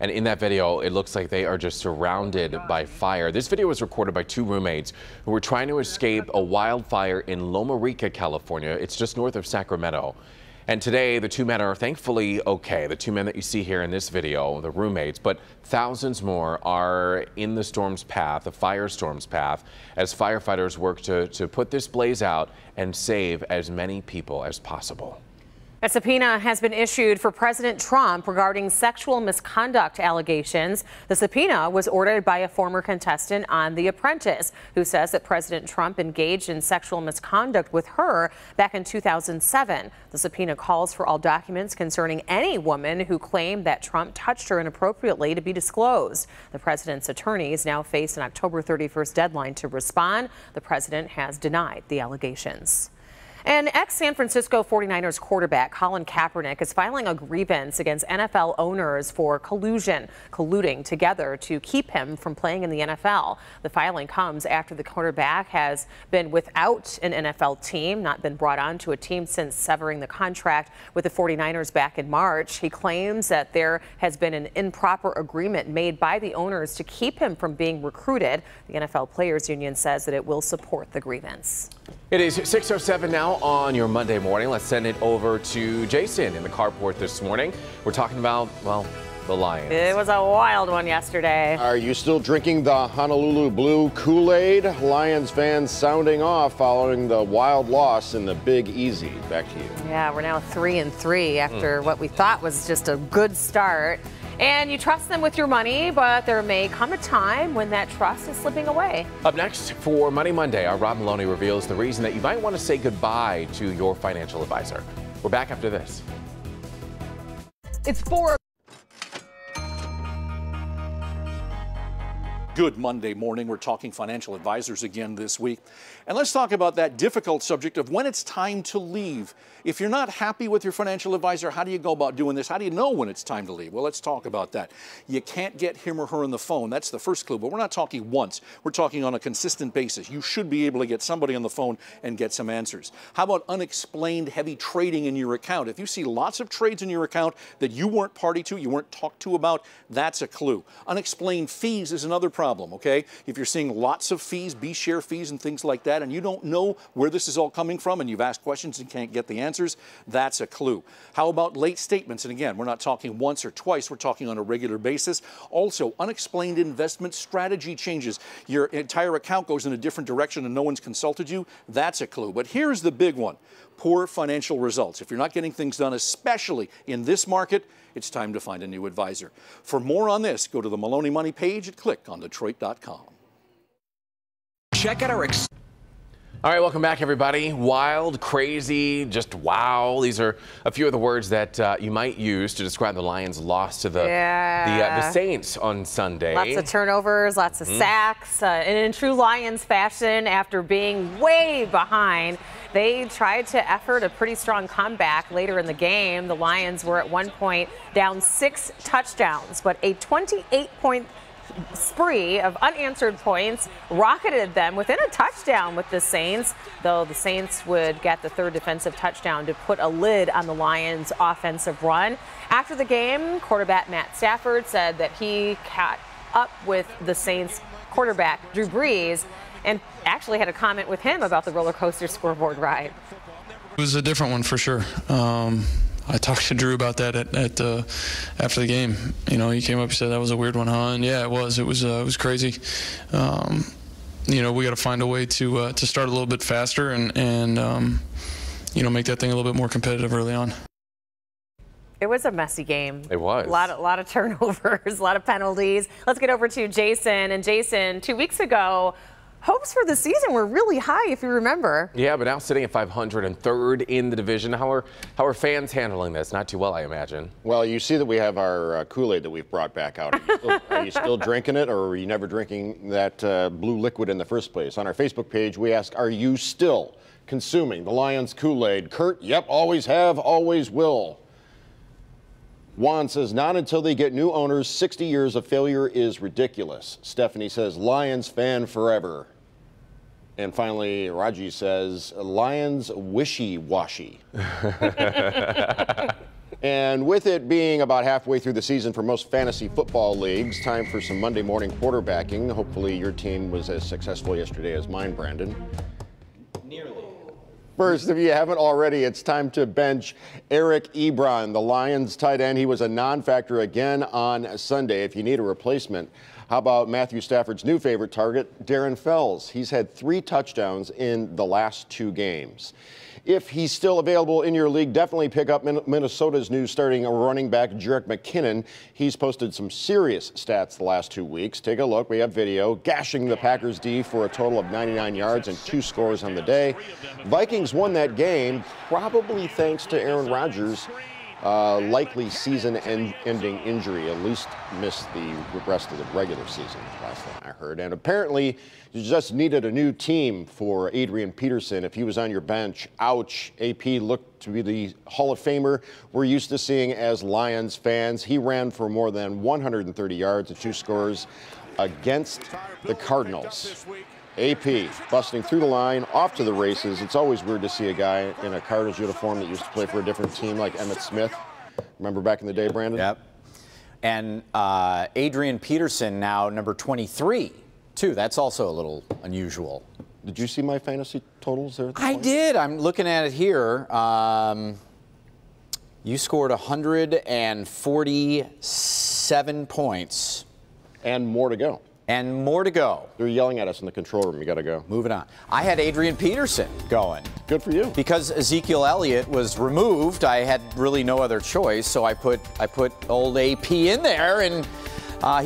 And in that video, it looks like they are just surrounded by fire. This video was recorded by two roommates who were trying to escape a wildfire in Loma Rica, California. It's just north of Sacramento. And today, the two men are thankfully okay. The two men that you see here in this video, the roommates, but thousands more are in the storm's path, the firestorm's path, as firefighters work to put this blaze out and save as many people as possible. A subpoena has been issued for President Trump regarding sexual misconduct allegations. The subpoena was ordered by a former contestant on The Apprentice, who says that President Trump engaged in sexual misconduct with her back in 2007. The subpoena calls for all documents concerning any woman who claimed that Trump touched her inappropriately to be disclosed. The president's attorneys now face an October 31st deadline to respond. The president has denied the allegations. And ex-San Francisco 49ers quarterback Colin Kaepernick is filing a grievance against NFL owners for colluding together to keep him from playing in the NFL. The filing comes after the quarterback has been without an NFL team, not been brought on to a team since severing the contract with the 49ers back in March. He claims that there has been an improper agreement made by the owners to keep him from being recruited. The NFL Players Union says that it will support the grievance. It is 6:07 now on your Monday morning. Let's send it over to Jason in the carport this morning. We're talking about, well, the Lions. It was a wild one yesterday. Are you still drinking the Honolulu Blue Kool-Aid? Lions fans sounding off following the wild loss in the Big Easy. Back to you. Yeah, we're now 3-3 after what we thought was just a good start. And you trust them with your money, but there may come a time when that trust is slipping away. Up next for Money Monday, our Rob Maloney reveals the reason that you might want to say goodbye to your financial advisor. We're back after this. It's 4. Good Monday morning. We're talking financial advisors again this week. And let's talk about that difficult subject of when it's time to leave. If you're not happy with your financial advisor, how do you go about doing this? How do you know when it's time to leave? Well, let's talk about that. You can't get him or her on the phone. That's the first clue. But we're not talking once. We're talking on a consistent basis. You should be able to get somebody on the phone and get some answers. How about unexplained heavy trading in your account? If you see lots of trades in your account that you weren't party to, you weren't talked to about, that's a clue. Unexplained fees is another problem, okay? If you're seeing lots of fees, B-share fees and things like that, and you don't know where this is all coming from and you've asked questions and can't get the answers, that's a clue. How about late statements? And again, we're not talking once or twice, we're talking on a regular basis. Also, unexplained investment strategy changes. Your entire account goes in a different direction and no one's consulted you, that's a clue. But here's the big one, poor financial results. If you're not getting things done, especially in this market, it's time to find a new advisor. For more on this, go to the Maloney Money page and click on Detroit.com. Check out our All right, welcome back, everybody. Wild, crazy, just wow. These are a few of the words that you might use to describe the Lions' loss to the Saints on Sunday. Lots of turnovers, lots of sacks. And in true Lions fashion, after being way behind, they tried to effort a pretty strong comeback later in the game. The Lions were at one point down 6 touchdowns, but a 28-point spree of unanswered points rocketed them within a touchdown with the Saints, though the Saints would get the 3rd defensive touchdown to put a lid on the Lions' offensive run. After the game, quarterback Matt Stafford said that he caught up with the Saints quarterback Drew Brees and actually had a comment with him about the roller coaster scoreboard ride. It was a different one for sure. I talked to Drew about that after the game. You know, he came up and said that was a weird one, huh? And yeah, it was. It was crazy. you know, we got to find a way to start a little bit faster and you know, make that thing a little bit more competitive early on. It was a messy game. It was. A lot of turnovers, a lot of penalties. Let's get over to Jason. And Jason, 2 weeks ago, hopes for the season were really high, if you remember. Yeah, but now sitting at 503rd in the division. How are fans handling this? Not too well, I imagine. Well, you see that we have our Kool-Aid that we've brought back out. Are you still drinking it, or were you never drinking that blue liquid in the first place? On our Facebook page, we ask, are you still consuming the Lions Kool-Aid? Kurt, yep, always have, always will. Juan says, not until they get new owners. 60 years of failure is ridiculous. Stephanie says, Lions fan forever. And finally, Raji says, Lions wishy-washy. And with it being about halfway through the season for most fantasy football leagues, time for some Monday morning quarterbacking. Hopefully your team was as successful yesterday as mine, Brandon. Nearly. First, if you haven't already, it's time to bench Eric Ebron, the Lions tight end. He was a non-factor again on Sunday. If you need a replacement, how about Matthew Stafford's new favorite target, Darren Fells? He's had 3 touchdowns in the last 2 games. If he's still available in your league, definitely pick up Minnesota's new starting running back, Jerick McKinnon. He's posted some serious stats the last 2 weeks. Take a look. We have video gashing the Packers D for a total of 99 yards and 2 scores on the day. Vikings won that game, probably thanks to Aaron Rodgers' likely season-ending injury. At least missed the rest of the regular season, last thing I heard. And apparently, you just needed a new team for Adrian Peterson. If he was on your bench, ouch. AP looked to be the Hall of Famer we're used to seeing as Lions fans. He ran for more than 130 yards and 2 scores against the Cardinals. AP busting through the line, off to the races. It's always weird to see a guy in a Cardinals uniform that used to play for a different team like Emmitt Smith. Remember back in the day, Brandon? Yep. And Adrian Peterson now number 23, too. That's also a little unusual. Did you see my fantasy totals there? I did. I'm looking at it here. You scored 147 points. And more to go. And more to go. They're yelling at us in the control room. You got to go. Moving on. I had Adrian Peterson going. Good for you. Because Ezekiel Elliott was removed, I had really no other choice, so I put old AP in there, and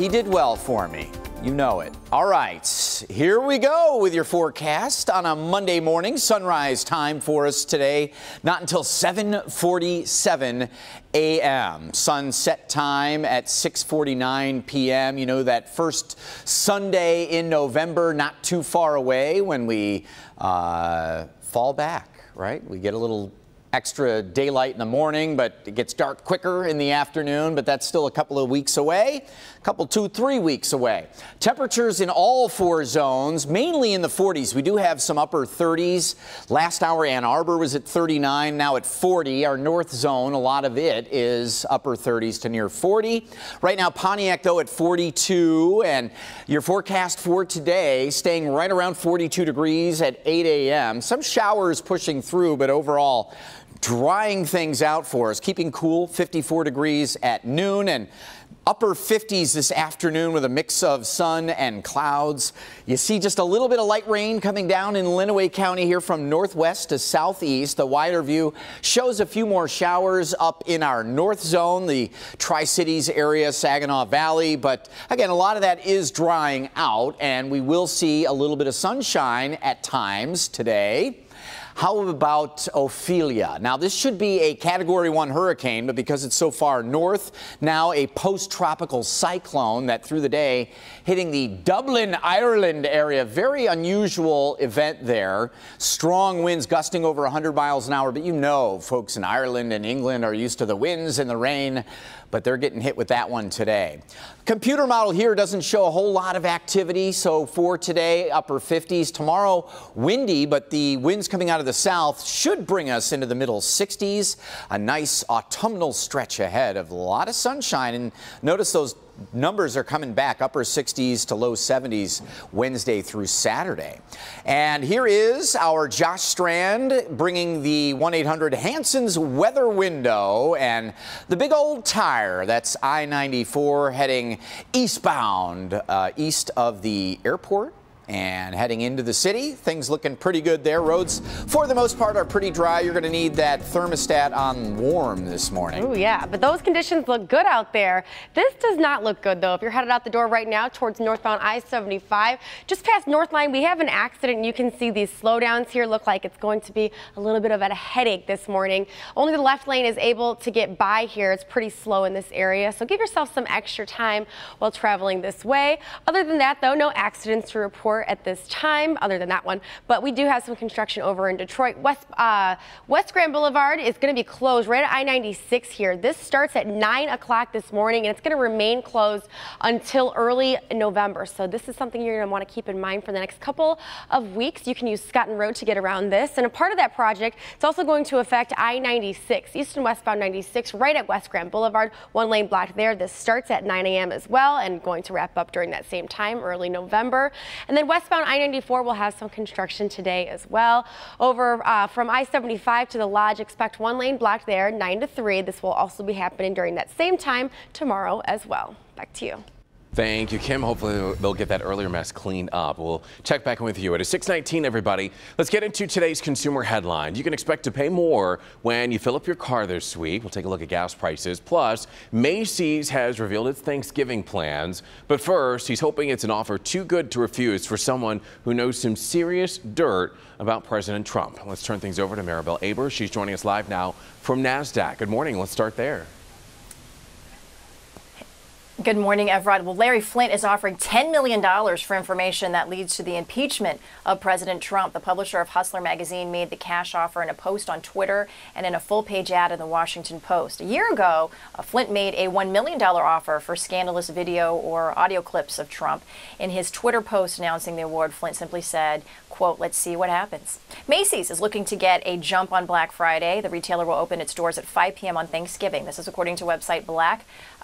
he did well for me. You know it. All right, here we go with your forecast on a Monday morning. Sunrise time for us today, not until 7:47 a.m. Sunset time at 6:49 p.m. You know, that first Sunday in November, not too far away when we fall back, right? We get a little extra daylight in the morning, but it gets dark quicker in the afternoon, but that's still a couple of weeks away, a couple, 2-3 weeks away. Temperatures in all 4 zones, mainly in the 40s. We do have some upper 30s. Last hour, Ann Arbor was at 39, now at 40. Our north zone, a lot of it is upper 30s to near 40. Right now, Pontiac, though, at 42, and your forecast for today staying right around 42 degrees at 8 a.m. Some showers pushing through, but overall, drying things out for us, keeping cool, 54 degrees at noon and upper 50s this afternoon with a mix of sun and clouds. You see just a little bit of light rain coming down in Lenawee County here from northwest to southeast. The wider view shows a few more showers up in our north zone, the Tri-Cities area, Saginaw Valley. But again, a lot of that is drying out, and we will see a little bit of sunshine at times today. How about Ophelia? Now, this should be a Category 1 hurricane, but because it's so far north, now a post-tropical cyclone that through the day hitting the Dublin, Ireland area. Very unusual event there. Strong winds gusting over 100 miles an hour, but you know folks in Ireland and England are used to the winds and the rain, but they're getting hit with that one today. Computer model here doesn't show a whole lot of activity, so for today, upper 50s. Tomorrow, windy, but the winds coming out of the south should bring us into the middle 60s. A nice autumnal stretch ahead of a lot of sunshine, and notice those numbers are coming back, upper 60s to low 70s Wednesday through Saturday. And here is our Josh Strand bringing the 1-800-HANSON's weather window and the big old tire. That's I-94 heading eastbound, east of the airport. And heading into the city, things looking pretty good there. Roads, for the most part, are pretty dry. You're going to need that thermostat on warm this morning. Oh, yeah, but those conditions look good out there. This does not look good, though. If you're headed out the door right now towards northbound I-75, just past Northline, we have an accident, and you can see these slowdowns here look like it's going to be a little bit of a headache this morning. Only the left lane is able to get by here. It's pretty slow in this area, so give yourself some extra time while traveling this way. Other than that, though, no accidents to report at this time, other than that one, but we do have some construction over in Detroit. West Grand Boulevard is going to be closed right at I-96 here. This starts at 9 o'clock this morning, and it's going to remain closed until early November. So this is something you're going to want to keep in mind for the next couple of weeks. You can use Scotton Road to get around this, and a part of that project, it's also going to affect I-96, east and westbound 96, right at West Grand Boulevard. One lane blocked there. This starts at 9 a.m. as well, and going to wrap up during that same time, early November. And then westbound I-94 will have some construction today as well. Over from I-75 to the Lodge, expect one lane blocked there, 9 to 3. This will also be happening during that same time tomorrow as well. Back to you. Thank you, Kim. Hopefully they'll get that earlier mess cleaned up. We'll check back in with you. It is 6:19, everybody. Let's get into today's consumer headline. You can expect to pay more when you fill up your car this week. We'll take a look at gas prices. Plus, Macy's has revealed its Thanksgiving plans. But first, he's hoping it's an offer too good to refuse for someone who knows some serious dirt about President Trump. Let's turn things over to Maribel Aber. She's joining us live now from NASDAQ. Good morning. Let's start there. Good morning, Evrod. Well, Larry Flynt is offering $10 million for information that leads to the impeachment of President Trump. The publisher of Hustler magazine made the cash offer in a post on Twitter and in a full-page ad in the Washington Post. A year ago, Flynt made a $1 million offer for scandalous video or audio clips of Trump. In his Twitter post announcing the award, Flynt simply said, quote, "Let's see what happens." Macy's is looking to get a jump on Black Friday. The retailer will open its doors at 5 p.m. on Thanksgiving. This is according to website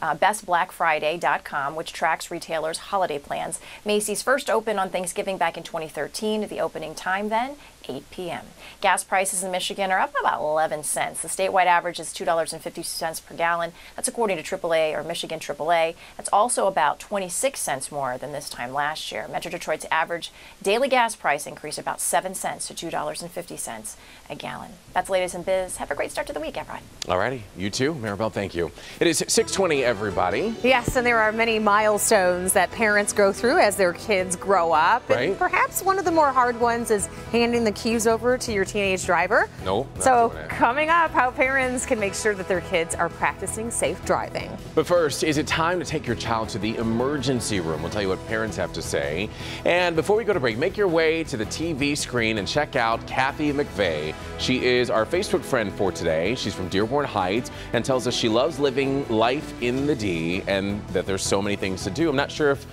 bestblackfriday.com, which tracks retailers' holiday plans. Macy's first opened on Thanksgiving back in 2013. The opening time then, 8 p.m. Gas prices in Michigan are up about 11 cents. The statewide average is $2.52 per gallon. That's according to AAA or Michigan AAA. That's also about 26 cents more than this time last year. Metro Detroit's average daily gas price increased about 7 cents to $2.50 a gallon. That's the latest in biz. Have a great start to the week, everyone. All righty. You too, Maribel. Thank you. It is 6:20, everybody. Yes, and there are many milestones that parents go through as their kids grow up. Right. And perhaps one of the more hard ones is handing the keys over to your teenage driver. No. So coming up, how parents can make sure that their kids are practicing safe driving. But first, is it time to take your child to the emergency room? We'll tell you what parents have to say. And before we go to break, make your way to the TV screen and check out Kathy McVeigh. She is our Facebook friend for today. She's from Dearborn Heights and tells us she loves living life in the D and that there's so many things to do. I'm not sure if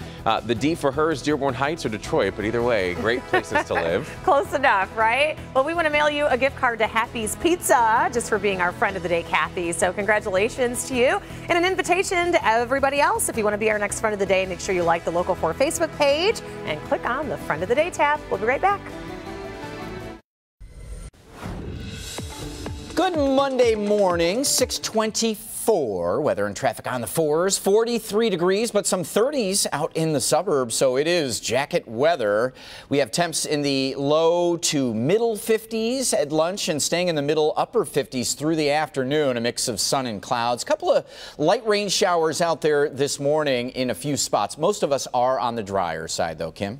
the D for her is Dearborn Heights or Detroit, but either way, great places to live. Close enough, right? Well, we want to mail you a gift card to Happy's Pizza just for being our friend of the day, Kathy. So congratulations to you, and an invitation to everybody else. If you want to be our next friend of the day, make sure you like the Local 4 Facebook page and click on the Friend of the Day tab. We'll be right back. Good Monday morning, 6:24. Weather and traffic on the 4s, 43 degrees, but some 30s out in the suburbs, so it is jacket weather. We have temps in the low to middle 50s at lunch and staying in the middle upper 50s through the afternoon, a mix of sun and clouds. A couple of light rain showers out there this morning in a few spots. Most of us are on the drier side, though, Kim.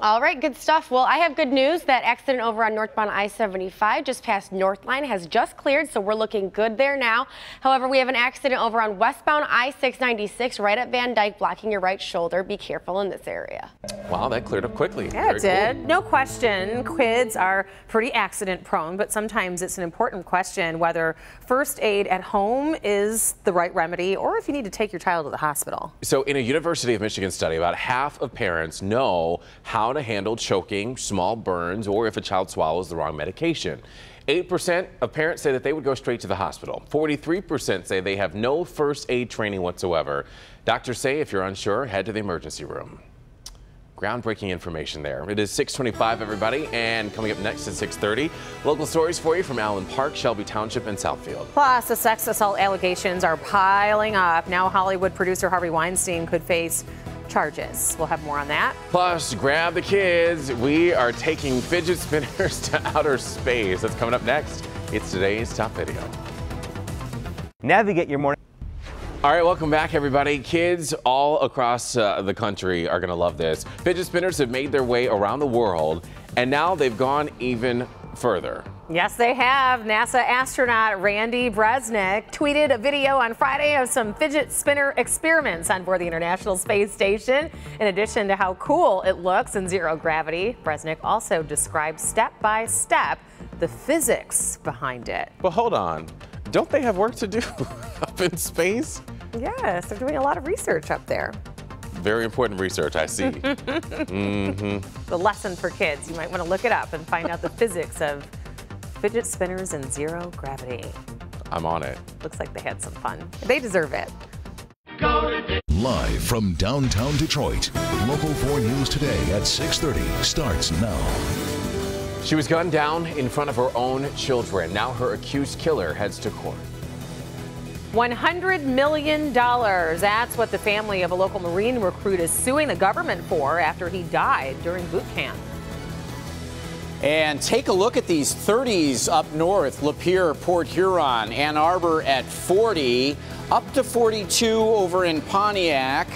All right, good stuff. Well, I have good news. That accident over on northbound I-75 just past Northline has just cleared, so we're looking good there now. However, we have an accident over on westbound I-696 right at Van Dyke, blocking your right shoulder. Be careful in this area. Wow, that cleared up quickly. Yeah, it did. Cool. No question, kids are pretty accident prone, but sometimes it's an important question whether first aid at home is the right remedy or if you need to take your child to the hospital. So in a University of Michigan study, about half of parents know how to handle choking, small burns, or if a child swallows the wrong medication. 8% of parents say that they would go straight to the hospital. 43% say they have no first aid training whatsoever. Doctors say if you're unsure, head to the emergency room. Groundbreaking information there. It is 6:25, everybody, and coming up next at 6:30, local stories for you from Allen Park, Shelby Township, and Southfield. Plus, the sex assault allegations are piling up. Now Hollywood producer Harvey Weinstein could face charges. We'll have more on that. Plus, grab the kids. We are taking fidget spinners to outer space. That's coming up next. It's today's top video. Navigate your morning. All right, welcome back, everybody. Kids all across the country are going to love this. Fidget spinners have made their way around the world, and now they've gone even further. Yes, they have. NASA astronaut Randy Bresnik tweeted a video on Friday of some fidget spinner experiments on board the International Space Station. In addition to how cool it looks in zero gravity, Bresnik also described step by step the physics behind it. But hold on. Don't they have work to do up in space? Yes, they're doing a lot of research up there. Very important research, I see. The lesson for kids. You might want to look it up and find out the physics of fidget spinners in zero gravity. I'm on it. Looks like they had some fun. They deserve it. Live from downtown Detroit, Local 4 News Today at 6:30 starts now. She was gunned down in front of her own children. Now her accused killer heads to court. $100 million. That's what the family of a local Marine recruit is suing the government for after he died during boot camp. And take a look at these 30s up north, Lapeer, Port Huron, Ann Arbor at 40, up to 42 over in Pontiac.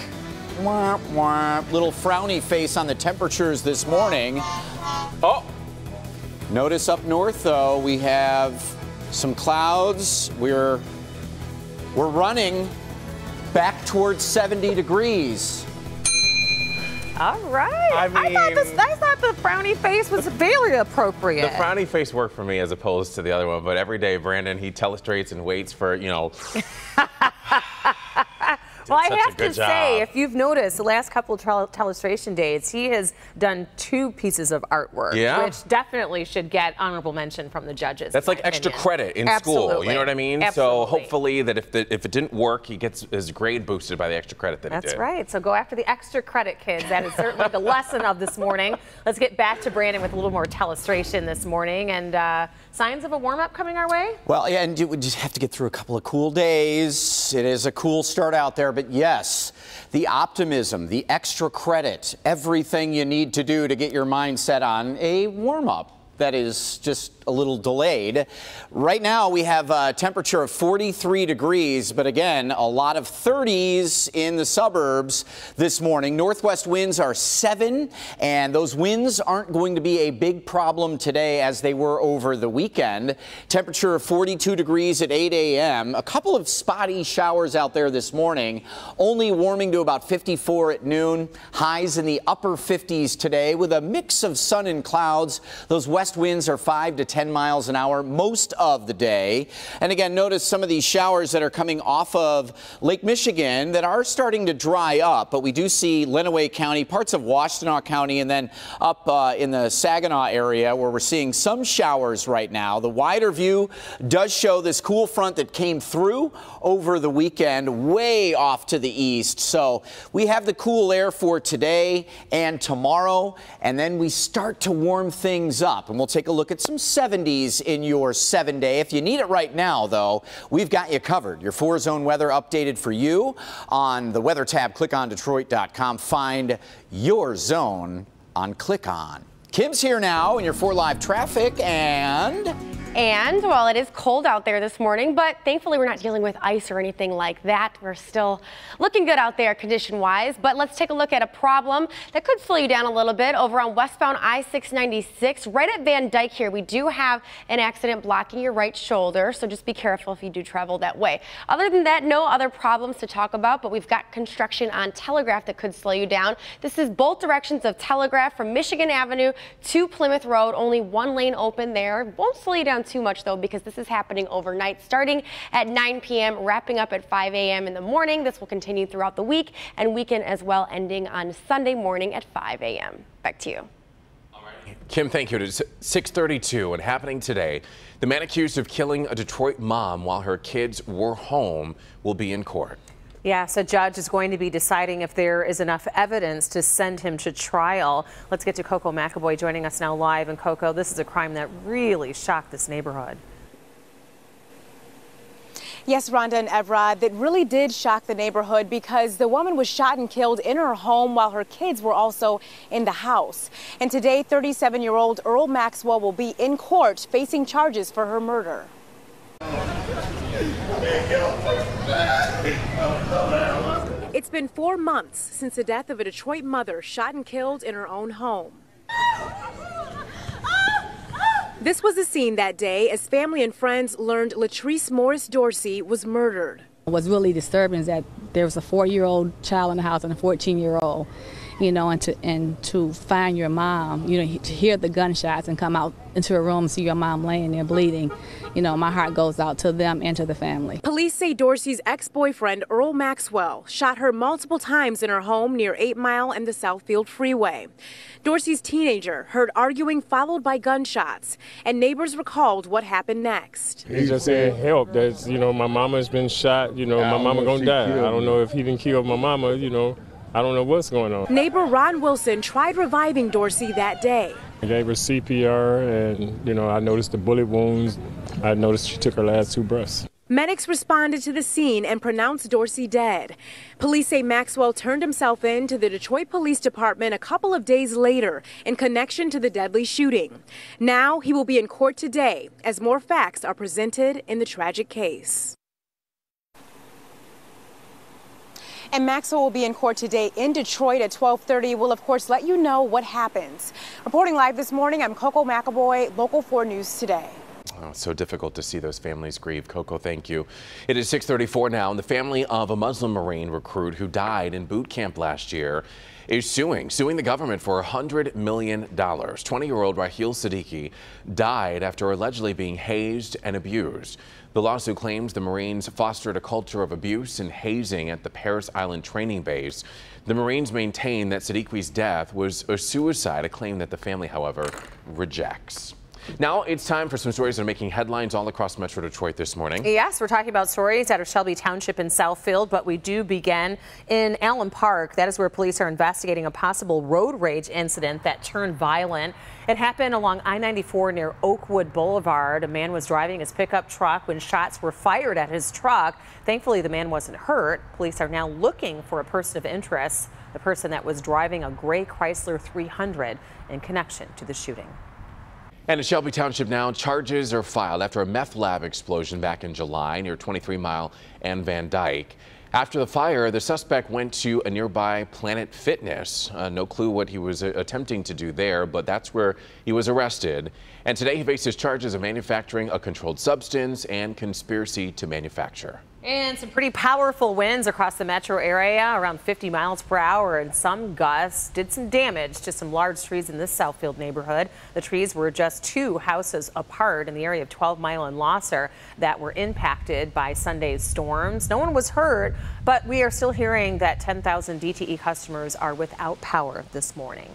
Womp, womp. Little frowny face on the temperatures this morning. Oh, notice up north, though, we have some clouds. We're running back towards 70 degrees. All right. I mean, I thought the frowny face was very appropriate. The frowny face worked for me as opposed to the other one, but every day Brandon, he telestrates and waits for, you know. Well, I have to say, if you've noticed, the last couple of telestration days, he has done 2 pieces of artwork, which definitely should get honorable mention from the judges. That's like extra credit in school, you know what I mean? So hopefully that if it didn't work, he gets his grade boosted by the extra credit that he did. That's right. So go after the extra credit, kids. That is certainly the lesson of this morning. Let's get back to Brandon with a little more telestration this morning. And signs of a warm-up coming our way? Well, yeah, and we just have to get through a couple of cool days. It is a cool start out there, but yes, the optimism, the extra credit, everything you need to do to get your mind set on a warm-up that is just a little delayed. Right now we have a temperature of 43 degrees, but again, a lot of 30s in the suburbs this morning. Northwest winds are 7, and those winds aren't going to be a big problem today as they were over the weekend. Temperature of 42 degrees at 8 a.m. A couple of spotty showers out there this morning, only warming to about 54 at noon. Highs in the upper 50s today with a mix of sun and clouds. Those west winds are 5 to 10 miles an hour most of the day. And again, notice some of these showers that are coming off of Lake Michigan that are starting to dry up, but we do see Lenawee County, parts of Washtenaw County, and then up in the Saginaw area where we're seeing some showers right now. The wider view does show this cool front that came through over the weekend way off to the east. So we have the cool air for today and tomorrow, and then we start to warm things up. And we'll take a look at some 70s in your 7-day. If you need it right now, though, we've got you covered. Your 4-zone weather updated for you on the weather tab. ClickOnDetroit.com. Find your zone on Click On. Kim's here now in your 4 Live traffic, And while it is cold out there this morning, but thankfully we're not dealing with ice or anything like that. We're still looking good out there condition-wise. But let's take a look at a problem that could slow you down a little bit over on westbound I-696. Right at Van Dyke here, we do have an accident blocking your right shoulder, so just be careful if you do travel that way. Other than that, no other problems to talk about, but we've got construction on Telegraph that could slow you down. This is both directions of Telegraph from Michigan Avenue to Plymouth Road. Only 1 lane open there. Won't slow you down too much though, because this is happening overnight starting at 9 p.m. wrapping up at 5 a.m. in the morning. This will continue throughout the week and weekend as well, ending on Sunday morning at 5 a.m. Back to you. All right. Kim, thank you. It's 6:32 and happening today. The man accused of killing a Detroit mom while her kids were home will be in court. Yes, a judge is going to be deciding if there is enough evidence to send him to trial. Let's get to Coco McAvoy joining us now live. And Coco, this is a crime that really shocked this neighborhood. Yes, Rhonda and Evrod, that really did shock the neighborhood because the woman was shot and killed in her home while her kids were also in the house. And today, 37-year-old Earl Maxwell will be in court facing charges for her murder. It's been 4 months since the death of a Detroit mother shot and killed in her own home. This was the scene that day as family and friends learned Latrice Morris Dorsey was murdered. What's really disturbing is that there was a 4-year-old child in the house and a 14-year-old, you know, and to find your mom, you know, to hear the gunshots and come out into a room and see your mom laying there bleeding, you know, my heart goes out to them and to the family. Police say Dorsey's ex-boyfriend, Earl Maxwell, shot her multiple times in her home near 8 Mile and the Southfield Freeway. Dorsey's teenager heard arguing followed by gunshots, and neighbors recalled what happened next. He just said, help, that's, you know, my mama's been shot, you know, my mama gonna die. I don't know if he didn't kill my mama, you know, I don't know what's going on. Neighbor Ron Wilson tried reviving Dorsey that day. I gave her CPR and, you know, I noticed the bullet wounds. I noticed she took her last 2 breaths. Medics responded to the scene and pronounced Dorsey dead. Police say Maxwell turned himself in to the Detroit Police Department a couple of days later in connection to the deadly shooting. Now he will be in court today as more facts are presented in the tragic case. And Maxwell will be in court today in Detroit at 12:30. We'll, of course, let you know what happens. Reporting live this morning, I'm Coco McAvoy, Local 4 News Today. Oh, it's so difficult to see those families grieve. Coco, thank you. It is 6:34 now, and the family of a Muslim Marine recruit who died in boot camp last year is suing the government for $100 million. 20-year-old Raheel Siddiqui died after allegedly being hazed and abused. The lawsuit claims the Marines fostered a culture of abuse and hazing at the Paris Island training base. The Marines maintain that Siddiqui's death was a suicide, a claim that the family, however, rejects. Now it's time for some stories that are making headlines all across Metro Detroit this morning. Yes, we're talking about stories out of Shelby Township in Southfield, but we do begin in Allen Park. That is where police are investigating a possible road rage incident that turned violent. It happened along I-94 near Oakwood Boulevard. A man was driving his pickup truck when shots were fired at his truck. Thankfully, the man wasn't hurt. Police are now looking for a person of interest, the person that was driving a gray Chrysler 300 in connection to the shooting. And in Shelby Township now, charges are filed after a meth lab explosion back in July near 23 Mile and Van Dyke. After the fire, the suspect went to a nearby Planet Fitness. No clue what he was attempting to do there, but that's where he was arrested. And today he faces charges of manufacturing a controlled substance and conspiracy to manufacture. And some pretty powerful winds across the metro area, around 50 miles per hour, and some gusts did some damage to some large trees in this Southfield neighborhood. The trees were just 2 houses apart in the area of 12 Mile and Losser that were impacted by Sunday's storms. No one was hurt, but we are still hearing that 10,000 DTE customers are without power this morning.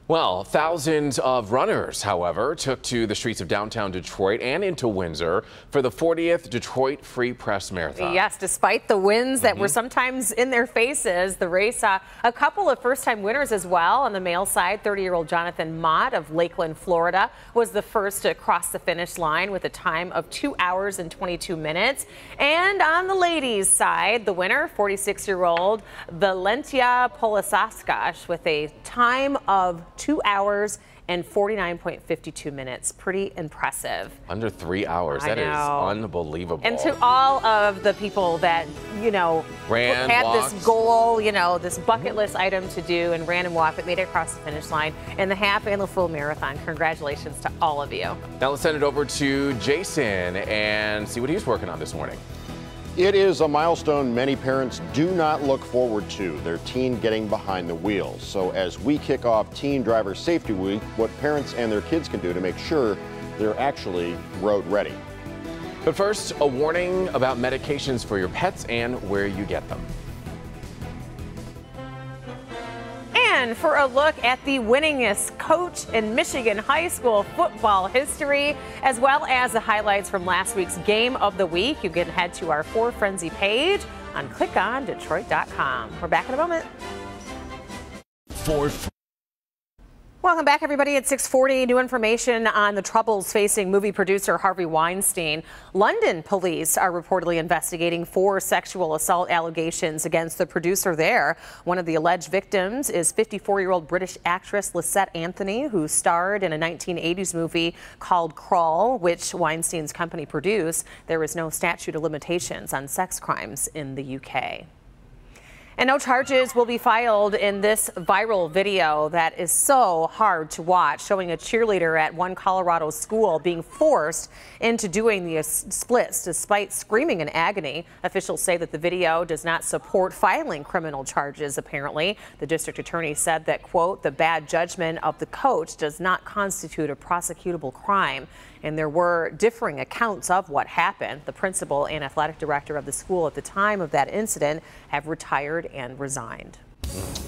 Well, thousands of runners, however, took to the streets of downtown Detroit and into Windsor for the 40th Detroit Free Press Marathon. Yes, despite the winds that were sometimes in their faces, the race saw a couple of first-time winners as well. On the male side, 30-year-old Jonathan Mott of Lakeland, Florida, was the first to cross the finish line with a time of 2 hours and 22 minutes. And on the ladies' side, the winner, 46-year-old Valentia Polisaskash, with a time of 2 hours and 49.52 minutes. Pretty impressive. Under 3 hours. That is unbelievable. And to all of the people that, you know, had this goal, you know, this bucket list item to do and ran and walked, but made it across the finish line in the half and the full marathon. Congratulations to all of you. Now let's send it over to Jason and see what he's working on this morning. It is a milestone many parents do not look forward to, their teen getting behind the wheel. So as we kick off Teen Driver Safety Week, what parents and their kids can do to make sure they're actually road ready. But first, a warning about medications for your pets and where you get them. And for a look at the winningest coach in Michigan high school football history, as well as the highlights from last week's game of the week, you can head to our For Frenzy page on clickondetroit.com. We're back in a moment. Welcome back, everybody. At 6:40, new information on the troubles facing movie producer Harvey Weinstein. London police are reportedly investigating 4 sexual assault allegations against the producer there. One of the alleged victims is 54-year-old British actress Lisette Anthony, who starred in a 1980s movie called Crawl, which Weinstein's company produced. There is no statute of limitations on sex crimes in the UK. And no charges will be filed in this viral video that is so hard to watch, showing a cheerleader at one Colorado school being forced into doing the splits despite screaming in agony. Officials say that the video does not support filing criminal charges, apparently. The district attorney said that, quote, the bad judgment of the coach does not constitute a prosecutable crime. And there were differing accounts of what happened. The principal and athletic director of the school at the time of that incident have retired and resigned.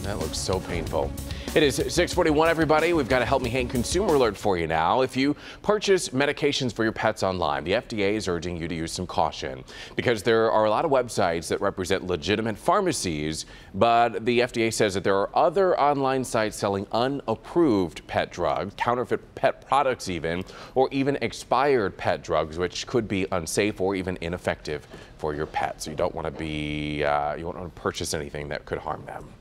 That looks so painful. It is 6:41, everybody. We've got a Help Me Hank consumer alert for you now. If you purchase medications for your pets online, the FDA is urging you to use some caution because there are a lot of websites that represent legitimate pharmacies, but the FDA says that there are other online sites selling unapproved pet drugs, counterfeit pet products even, or even expired pet drugs, which could be unsafe or even ineffective for your pet. So you don't want to be, you won't want to purchase anything that could harm them.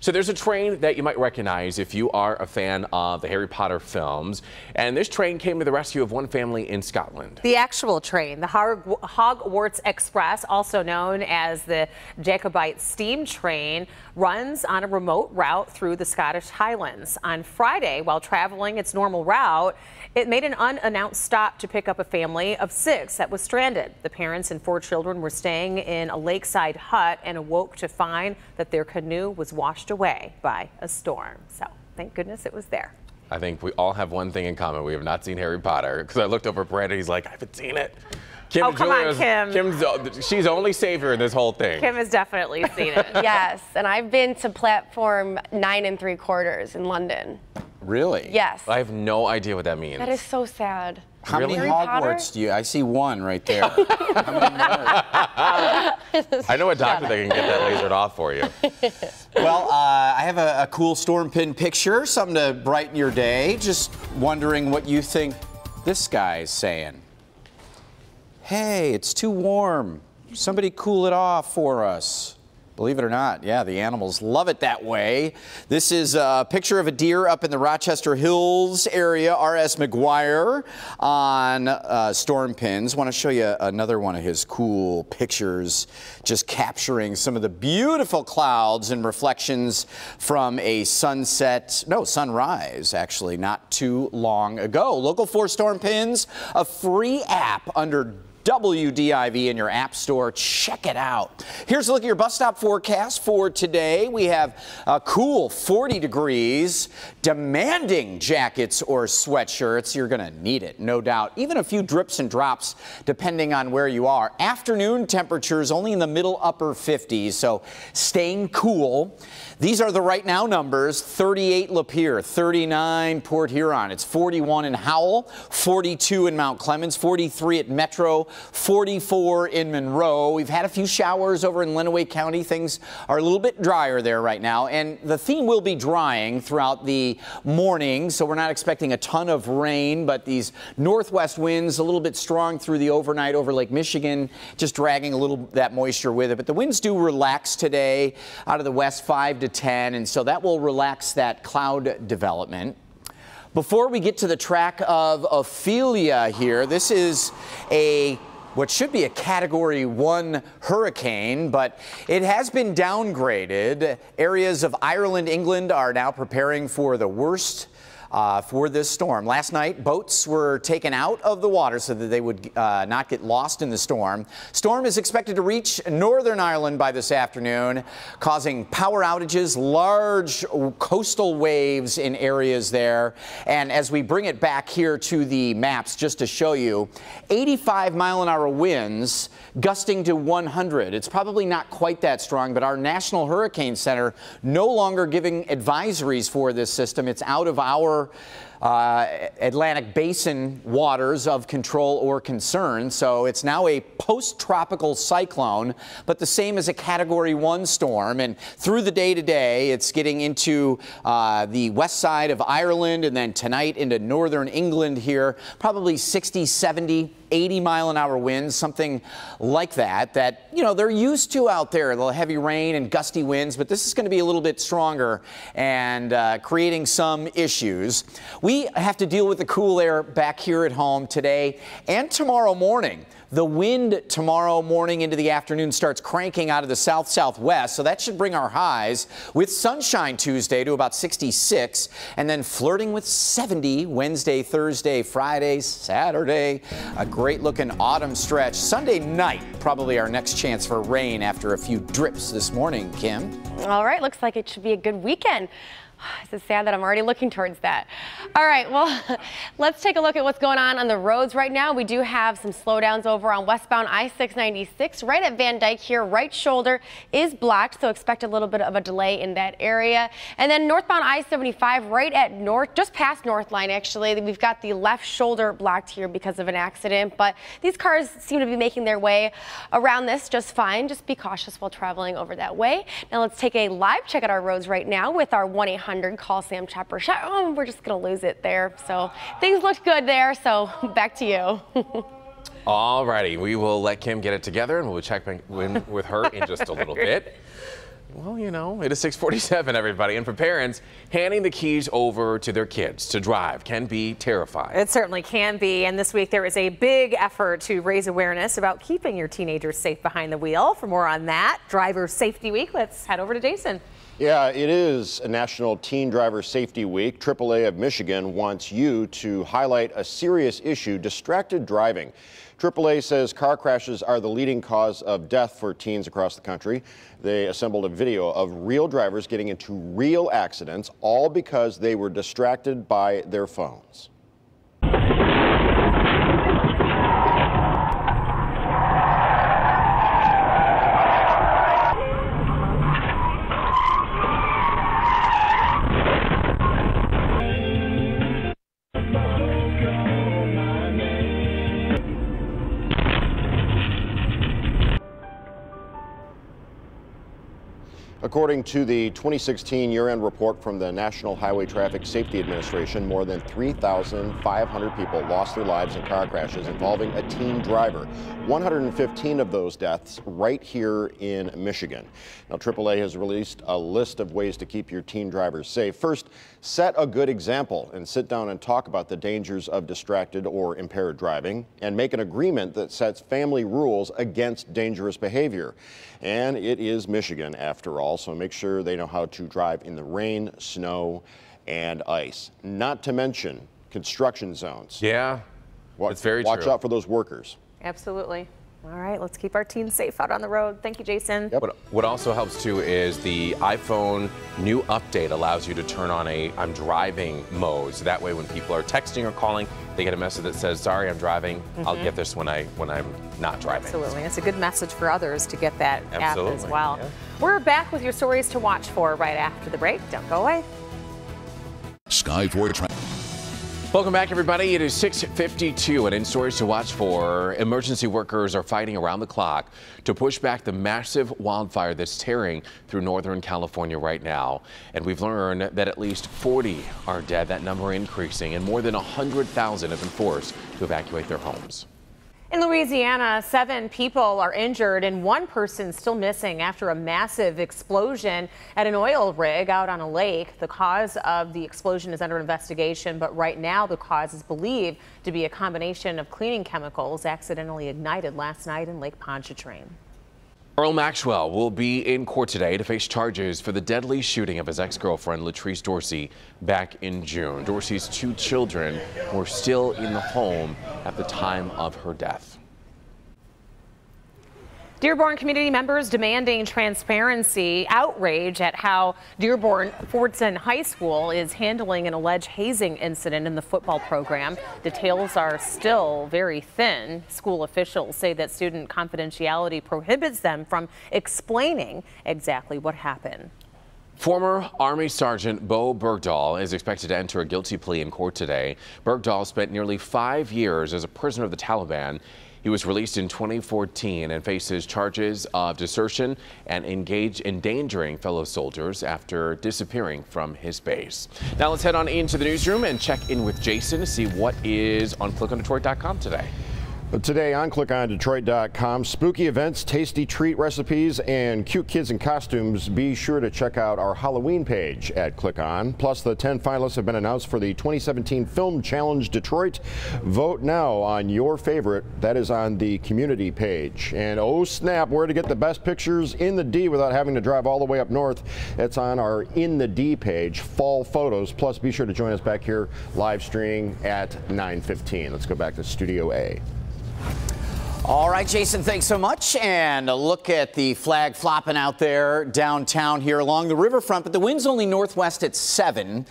So there's a train that you might recognize if you are a fan of the Harry Potter films, and this train came to the rescue of one family in Scotland. The actual train, the Hogwarts Express, also known as the Jacobite steam train, runs on a remote route through the Scottish Highlands. On Friday, while traveling its normal route, it made an unannounced stop to pick up a family of 6 that was stranded. The parents and 4 children were staying in a lakeside hut and awoke to find that their canoe was washed away by a storm. So thank goodness it was there. I think we all have one thing in common. We have not seen Harry Potter, because I looked over at Brandon, he's like, I haven't seen it. Kim, oh, come on, Kim. She's only savior in this whole thing. Kim has definitely seen it. Yes, and I've been to platform 9 3/4 in London. Really? Yes. I have no idea what that means. That is so sad. How many Hogwarts do you? I see 1 right there. How many more? I know a doctor that can get that lasered off for you. Well, I have a cool storm pin picture, something to brighten your day. Just wondering what you think this guy's saying. Hey, it's too warm. Somebody cool it off for us. Believe it or not, yeah, the animals love it that way. This is a picture of a deer up in the Rochester Hills area, R.S. McGuire on storm pins. Want to show you another one of his cool pictures, just capturing some of the beautiful clouds and reflections from a sunrise, actually, not too long ago. Local 4 storm pins, a free app under WDIV in your app store. Check it out. Here's a look at your bus stop forecast for today. We have a cool 40 degrees, demanding jackets or sweatshirts. You're going to need it, no doubt. Even a few drips and drops depending on where you are. Afternoon temperatures only in the middle upper 50s, so staying cool. These are the right now numbers. 38 Lapeer, 39 Port Huron. It's 41 in Howell, 42 in Mount Clemens, 43 at Metro, 44 in Monroe. We've had a few showers over in Lenawee County. Things are a little bit drier there right now, and the theme will be drying throughout the morning, so we're not expecting a ton of rain, but these northwest winds a little bit strong through the overnight over Lake Michigan, just dragging a little that moisture with it. But the winds do relax today out of the west, 5 to 10, and so that will relax that cloud development. Before we get to the track of Ophelia here, this is what should be a Category 1 hurricane, but it has been downgraded. Areas of Ireland, England are now preparing for the worst for this storm. Last night, boats were taken out of the water so that they would not get lost in the storm. Storm is expected to reach Northern Ireland by this afternoon, causing power outages, large coastal waves in areas there. And as we bring it back here to the maps, just to show you, 85-mile-an-hour winds gusting to 100. It's probably not quite that strong, but our National Hurricane Center no longer giving advisories for this system. It's out of our Atlantic Basin waters of control or concern. So it's now a post-tropical cyclone, but the same as a Category 1 storm. And through the day today, it's getting into the west side of Ireland and then tonight into northern England here. Probably 60, 70, 80-mile-an-hour winds, something like that, you know, they're used to out there, the heavy rain and gusty winds, but this is going to be a little bit stronger and creating some issues. We have to deal with the cool air back here at home today and tomorrow morning. The wind tomorrow morning into the afternoon starts cranking out of the south-southwest, so that should bring our highs with sunshine Tuesday to about 66, and then flirting with 70 Wednesday, Thursday, Friday, Saturday. A great-looking autumn stretch. Sunday night, probably our next chance for rain after a few drips this morning, Kim. All right, looks like it should be a good weekend. It's sad that I'm already looking towards that. All right, well, let's take a look at what's going on the roads right now. We do have some slowdowns over on westbound I-696 right at Van Dyke here. Right shoulder is blocked, so expect a little bit of a delay in that area. And then northbound I-75 right at just past Northline, actually. We've got the left shoulder blocked here because of an accident, but these cars seem to be making their way around this just fine. Just be cautious while traveling over that way. Now let's take a live check at our roads right now with our 1-800 call Sam Chopper shot. Oh, we're just gonna lose it there. So things looked good there. So back to you. All righty, we will let Kim get it together and we'll check in with her in just a little bit. Well, you know, it is 6:47, everybody, and for parents, handing the keys over to their kids to drive can be terrifying. It certainly can be, and this week there is a big effort to raise awareness about keeping your teenagers safe behind the wheel. For more on that, Driver Safety Week, let's head over to Jason. Yeah, it is a National Teen Driver Safety Week. AAA of Michigan wants you to highlight a serious issue, distracted driving. AAA says car crashes are the leading cause of death for teens across the country. They assembled a video of real drivers getting into real accidents, all because they were distracted by their phones. According to the 2016 year-end report from the National Highway Traffic Safety Administration, more than 3,500 people lost their lives in car crashes involving a teen driver. 115 of those deaths right here in Michigan. Now, AAA has released a list of ways to keep your teen drivers safe. First, set a good example and sit down and talk about the dangers of distracted or impaired driving, and make an agreement that sets family rules against dangerous behavior. And it is Michigan, after all, so make sure they know how to drive in the rain, snow, and ice. Not to mention construction zones. Yeah, it's very true. Watch out for those workers. Absolutely. All right, let's keep our teens safe out on the road. Thank you, Jason. Yep. What also helps too is the iPhone new update allows you to turn on a I'm driving mode. So that way when people are texting or calling, they get a message that says, sorry, I'm driving. I'll get this when I'm not driving. Absolutely. It's a good message for others to get that app as well. Yeah. We're back with your stories to watch for right after the break. Don't go away. Sky 4 Traffic. Welcome back, everybody. It is 6:52, and in stories to watch for, emergency workers are fighting around the clock to push back the massive wildfire that's tearing through Northern California right now. And we've learned that at least 40 are dead, that number increasing, and more than 100,000 have been forced to evacuate their homes. In Louisiana, 7 people are injured and 1 person still missing after a massive explosion at an oil rig out on a lake. The cause of the explosion is under investigation, but right now the cause is believed to be a combination of cleaning chemicals accidentally ignited last night in Lake Pontchartrain. Earl Maxwell will be in court today to face charges for the deadly shooting of his ex-girlfriend Latrice Dorsey back in June. Dorsey's 2 children were still in the home at the time of her death. Dearborn community members demanding transparency, outrage at how Dearborn Fordson High School is handling an alleged hazing incident in the football program. Details are still very thin. School officials say that student confidentiality prohibits them from explaining exactly what happened. Former Army Sergeant Bo Bergdahl is expected to enter a guilty plea in court today. Bergdahl spent nearly 5 years as a prisoner of the Taliban. He was released in 2014 and faces charges of desertion and endangering fellow soldiers after disappearing from his base. Now let's head on into the newsroom and check in with Jason to see what is on ClickOnDetroit.com today. Today on ClickOnDetroit.com, spooky events, tasty treat recipes, and cute kids in costumes. Be sure to check out our Halloween page at Click On. Plus, the 10 finalists have been announced for the 2017 Film Challenge Detroit. Vote now on your favorite. That is on the community page. And oh snap, where to get the best pictures in the D without having to drive all the way up north. That's on our In the D page, fall photos. Plus, be sure to join us back here live streaming at 9:15. Let's go back to Studio A. All right, Jason, thanks so much. And a look at the flag flopping out there downtown here along the riverfront, but the wind's only northwest at 7.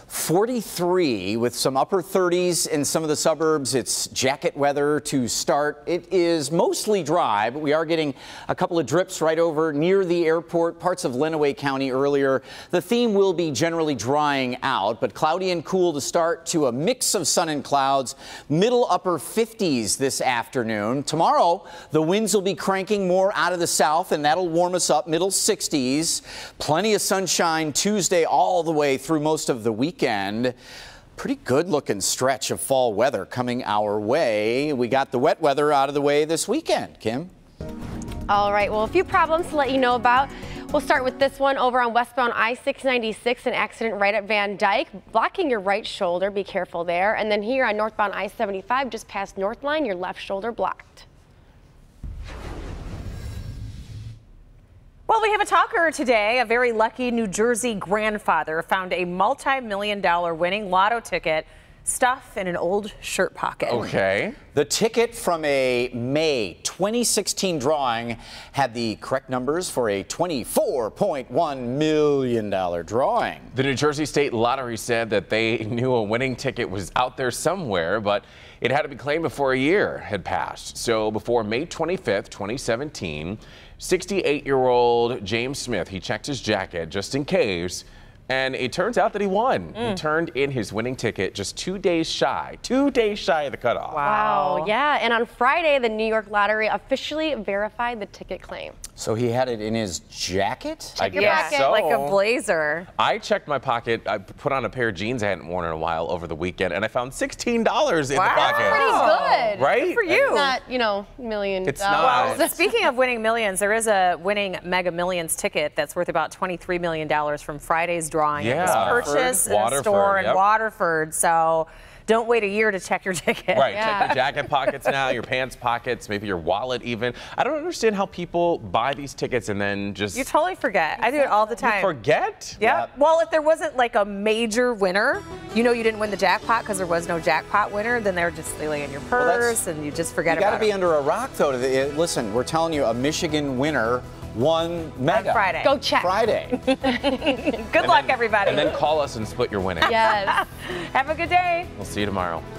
43 with some upper 30s in some of the suburbs. It's jacket weather to start. It is mostly dry, but we are getting a couple of drips right over near the airport, parts of Lenawee County earlier. The theme will be generally drying out, but cloudy and cool to start to a mix of sun and clouds. Middle upper 50s this afternoon. Tomorrow, the winds will be cranking more out of the south, and that'll warm us up. Middle 60s. Plenty of sunshine Tuesday all the way through most of the weekend. Pretty good looking stretch of fall weather coming our way. We got the wet weather out of the way this weekend. Kim? All right, well, a few problems to let you know about. We'll start with this one over on westbound I-696, an accident right at Van Dyke, blocking your right shoulder. Be careful there. And then here on northbound I-75, just past Northline, your left shoulder blocked. Well, we have a talker today. A very lucky New Jersey grandfather found a multi-million-dollar winning lotto ticket stuffed in an old shirt pocket. Okay. The ticket from a May 2016 drawing had the correct numbers for a $24.1 million drawing. The New Jersey State Lottery said that they knew a winning ticket was out there somewhere, but it had to be claimed before a year had passed. So before May 25th, 2017, 68-year-old James Smith, he checked his jacket just in case, and it turns out that he won. He turned in his winning ticket just 2 days shy of the cutoff. Wow. Yeah, and on Friday, the New York Lottery officially verified the ticket claim. So he had it in his jacket? Check your pocket like a blazer. I checked my pocket. I put on a pair of jeans I hadn't worn in a while over the weekend, and I found $16 in the pocket. Pretty good. Right? Good for you. It's not, you know, million. It's not. Well, speaking of winning millions, there is a winning Mega Millions ticket that's worth about $23 million from Friday's drawing. Yeah. It was purchased in a store in Waterford. So don't wait a year to check your ticket. Right, check your jacket pockets now, your pants pockets, maybe your wallet even. I don't understand how people buy these tickets and then just... You totally forget. I do it all the time. You forget? Yep. Well, if there wasn't like a major winner, you know you didn't win the jackpot because there was no jackpot winner, then they're just lay in your purse and you just forget about it. You got to be under a rock, though. Listen, we're telling you, a Michigan winner won Mega. On Friday. Go check. Friday. Good luck, everybody. And then call us and split your winnings. Yes. Have a good day. We'll see you tomorrow.